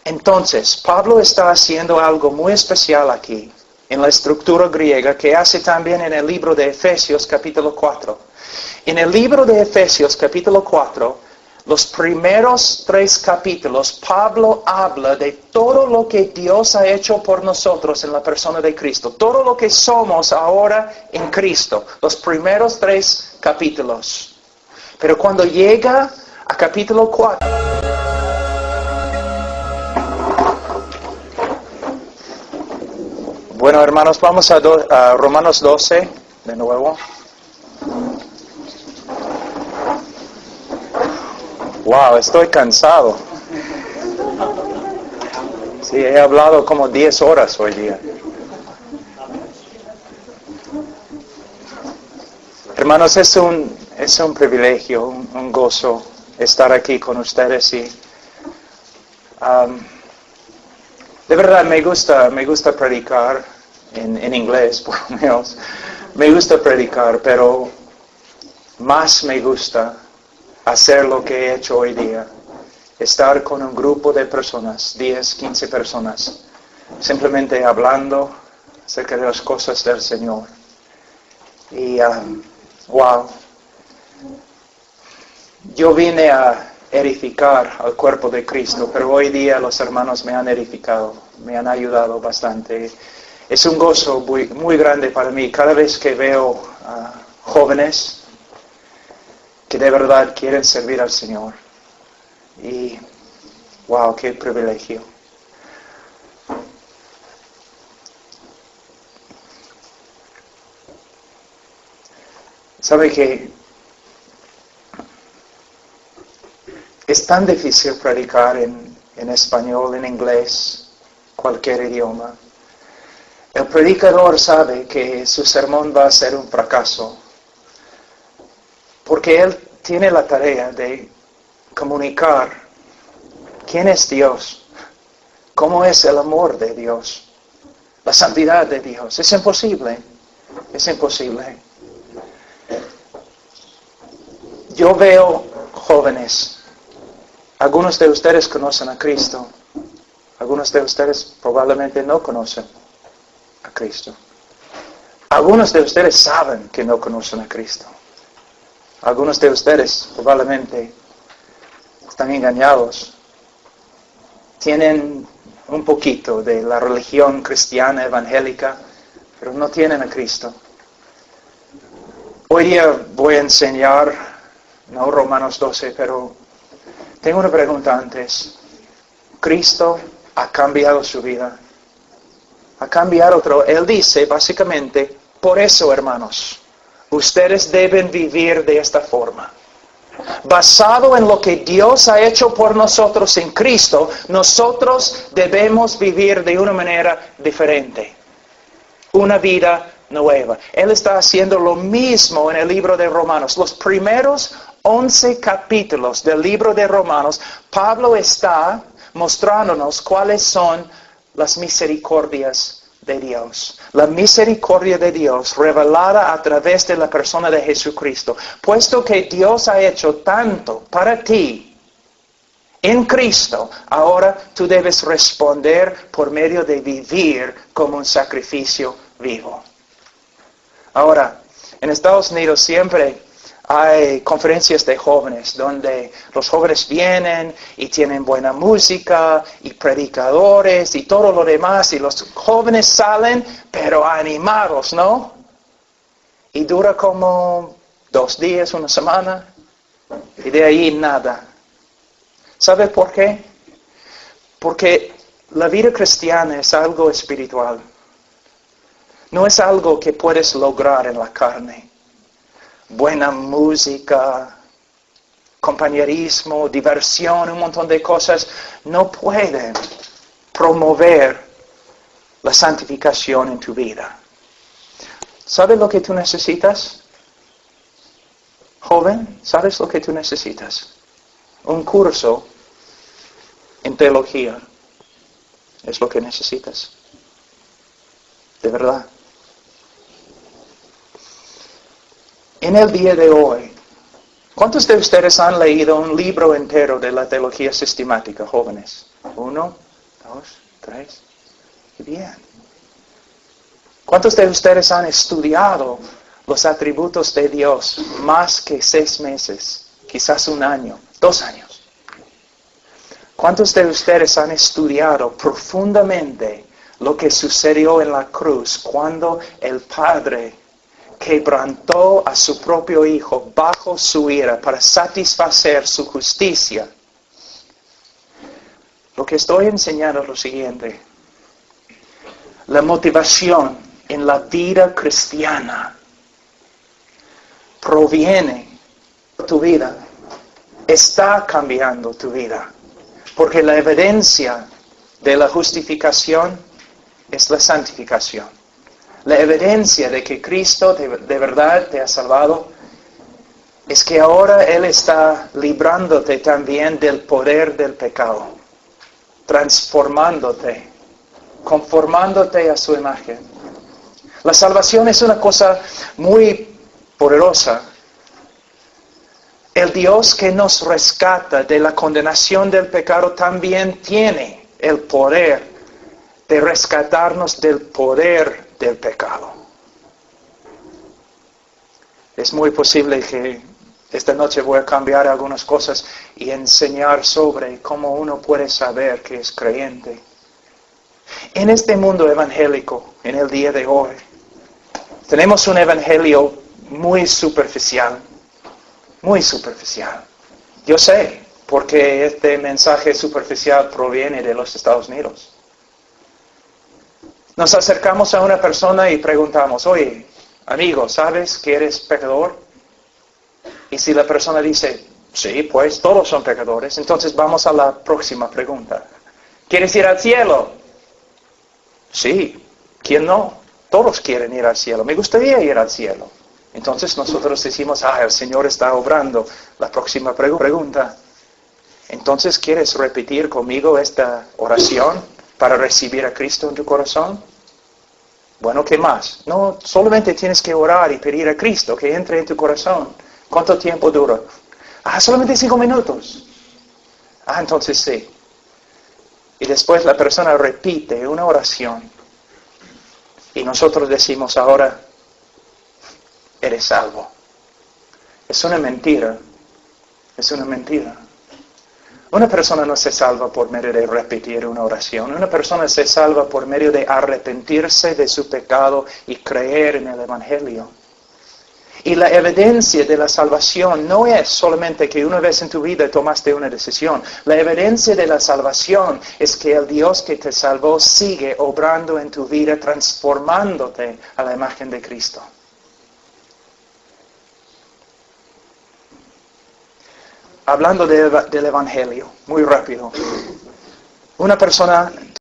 Entonces, Pablo está haciendo algo muy especial aquí, en la estructura griega, que hace también en el libro de Efesios capítulo 4. En el libro de Efesios capítulo 4, los primeros 3 capítulos, Pablo habla de todo lo que Dios ha hecho por nosotros en la persona de Cristo. Todo lo que somos ahora en Cristo. Los primeros 3 capítulos. Pero cuando llega a capítulo 4... Bueno, hermanos, vamos a Romanos 12 de nuevo. Wow, estoy cansado. Sí, he hablado como 10 horas hoy día. Hermanos, es un privilegio, un gozo estar aquí con ustedes y de verdad me gusta predicar en inglés, por lo menos. Me gusta predicar, pero más me gusta hacer lo que he hecho hoy día. Estar con un grupo de personas, 10, 15 personas, simplemente hablando acerca de las cosas del Señor. Y, wow. Yo vine a edificar al cuerpo de Cristo, pero hoy día los hermanos me han edificado, me han ayudado bastante. Es un gozo muy, muy grande para mí cada vez que veo jóvenes que de verdad quieren servir al Señor. Y, wow, qué privilegio. ¿Sabe que es tan difícil predicar en español, en inglés, cualquier idioma? El predicador sabe que su sermón va a ser un fracaso, porque él tiene la tarea de comunicar quién es Dios, cómo es el amor de Dios, la santidad de Dios. Es imposible, es imposible. Yo veo jóvenes, algunos de ustedes conocen a Cristo, algunos de ustedes probablemente no conocen a Cristo. Algunos de ustedes saben que no conocen a Cristo. Algunos de ustedes probablemente están engañados. Tienen un poquito de la religión cristiana evangélica, pero no tienen a Cristo. Hoy día voy a enseñar, no Romanos 12, pero tengo una pregunta antes. ¿Cristo ha cambiado su vida? ¿Ha cambiado otro? Él dice básicamente, por eso, hermanos, ustedes deben vivir de esta forma. Basado en lo que Dios ha hecho por nosotros en Cristo, nosotros debemos vivir de una manera diferente. Una vida nueva. Él está haciendo lo mismo en el libro de Romanos. Los primeros 11 capítulos del libro de Romanos, Pablo está mostrándonos cuáles son las misericordias de Dios. La misericordia de Dios revelada a través de la persona de Jesucristo. Puesto que Dios ha hecho tanto para ti en Cristo, ahora tú debes responder por medio de vivir como un sacrificio vivo. Ahora, en Estados Unidos siempre hay conferencias de jóvenes donde los jóvenes vienen y tienen buena música y predicadores y todo lo demás y los jóvenes salen pero animados, ¿no? Y dura como 2 días, 1 semana y de ahí nada. ¿Sabe por qué? Porque la vida cristiana es algo espiritual. No es algo que puedes lograr en la carne. Buena música, compañerismo, diversión, un montón de cosas no pueden promover la santificación en tu vida. ¿Sabes lo que tú necesitas? Joven, ¿sabes lo que tú necesitas? Un curso en teología es lo que necesitas. De verdad. En el día de hoy, ¿cuántos de ustedes han leído un libro entero de la teología sistemática, jóvenes? 1, 2, 3. Bien. ¿Cuántos de ustedes han estudiado los atributos de Dios más que 6 meses? Quizás 1 año, 2 años. ¿Cuántos de ustedes han estudiado profundamente lo que sucedió en la cruz cuando el Padre quebrantó a su propio Hijo bajo su ira para satisfacer su justicia? Lo que estoy enseñando es lo siguiente. La motivación en la vida cristiana proviene de tu vida. Está cambiando tu vida. Porque la evidencia de la justificación es la santificación. La evidencia de que Cristo de verdad te ha salvado es que ahora Él está librándote también del poder del pecado, transformándote, conformándote a su imagen. La salvación es una cosa muy poderosa. El Dios que nos rescata de la condenación del pecado también tiene el poder de rescatarnos del poder del pecado. Es muy posible que esta noche voy a cambiar algunas cosas y enseñar sobre cómo uno puede saber que es creyente. En este mundo evangélico, en el día de hoy, tenemos un evangelio muy superficial. Muy superficial. Yo sé, porque este mensaje superficial proviene de los Estados Unidos. Nos acercamos a una persona y preguntamos, oye, amigo, ¿sabes que eres pecador? Y si la persona dice, sí, pues todos son pecadores, entonces vamos a la próxima pregunta. ¿Quieres ir al cielo? Sí, ¿quién no? Todos quieren ir al cielo. Me gustaría ir al cielo. Entonces nosotros decimos, el Señor está obrando. La próxima pregunta. Entonces, ¿quieres repetir conmigo esta oración para recibir a Cristo en tu corazón? Bueno, ¿qué más? No, solamente tienes que orar y pedir a Cristo que entre en tu corazón. ¿Cuánto tiempo dura? Solamente 5 minutos. Entonces sí. Y después la persona repite una oración. Y nosotros decimos ahora, eres salvo. Es una mentira. Es una mentira. Una persona no se salva por medio de repetir una oración. Una persona se salva por medio de arrepentirse de su pecado y creer en el Evangelio. Y la evidencia de la salvación no es solamente que una vez en tu vida tomaste una decisión. La evidencia de la salvación es que el Dios que te salvó sigue obrando en tu vida, transformándote a la imagen de Cristo. Hablando del Evangelio, muy rápido. Una persona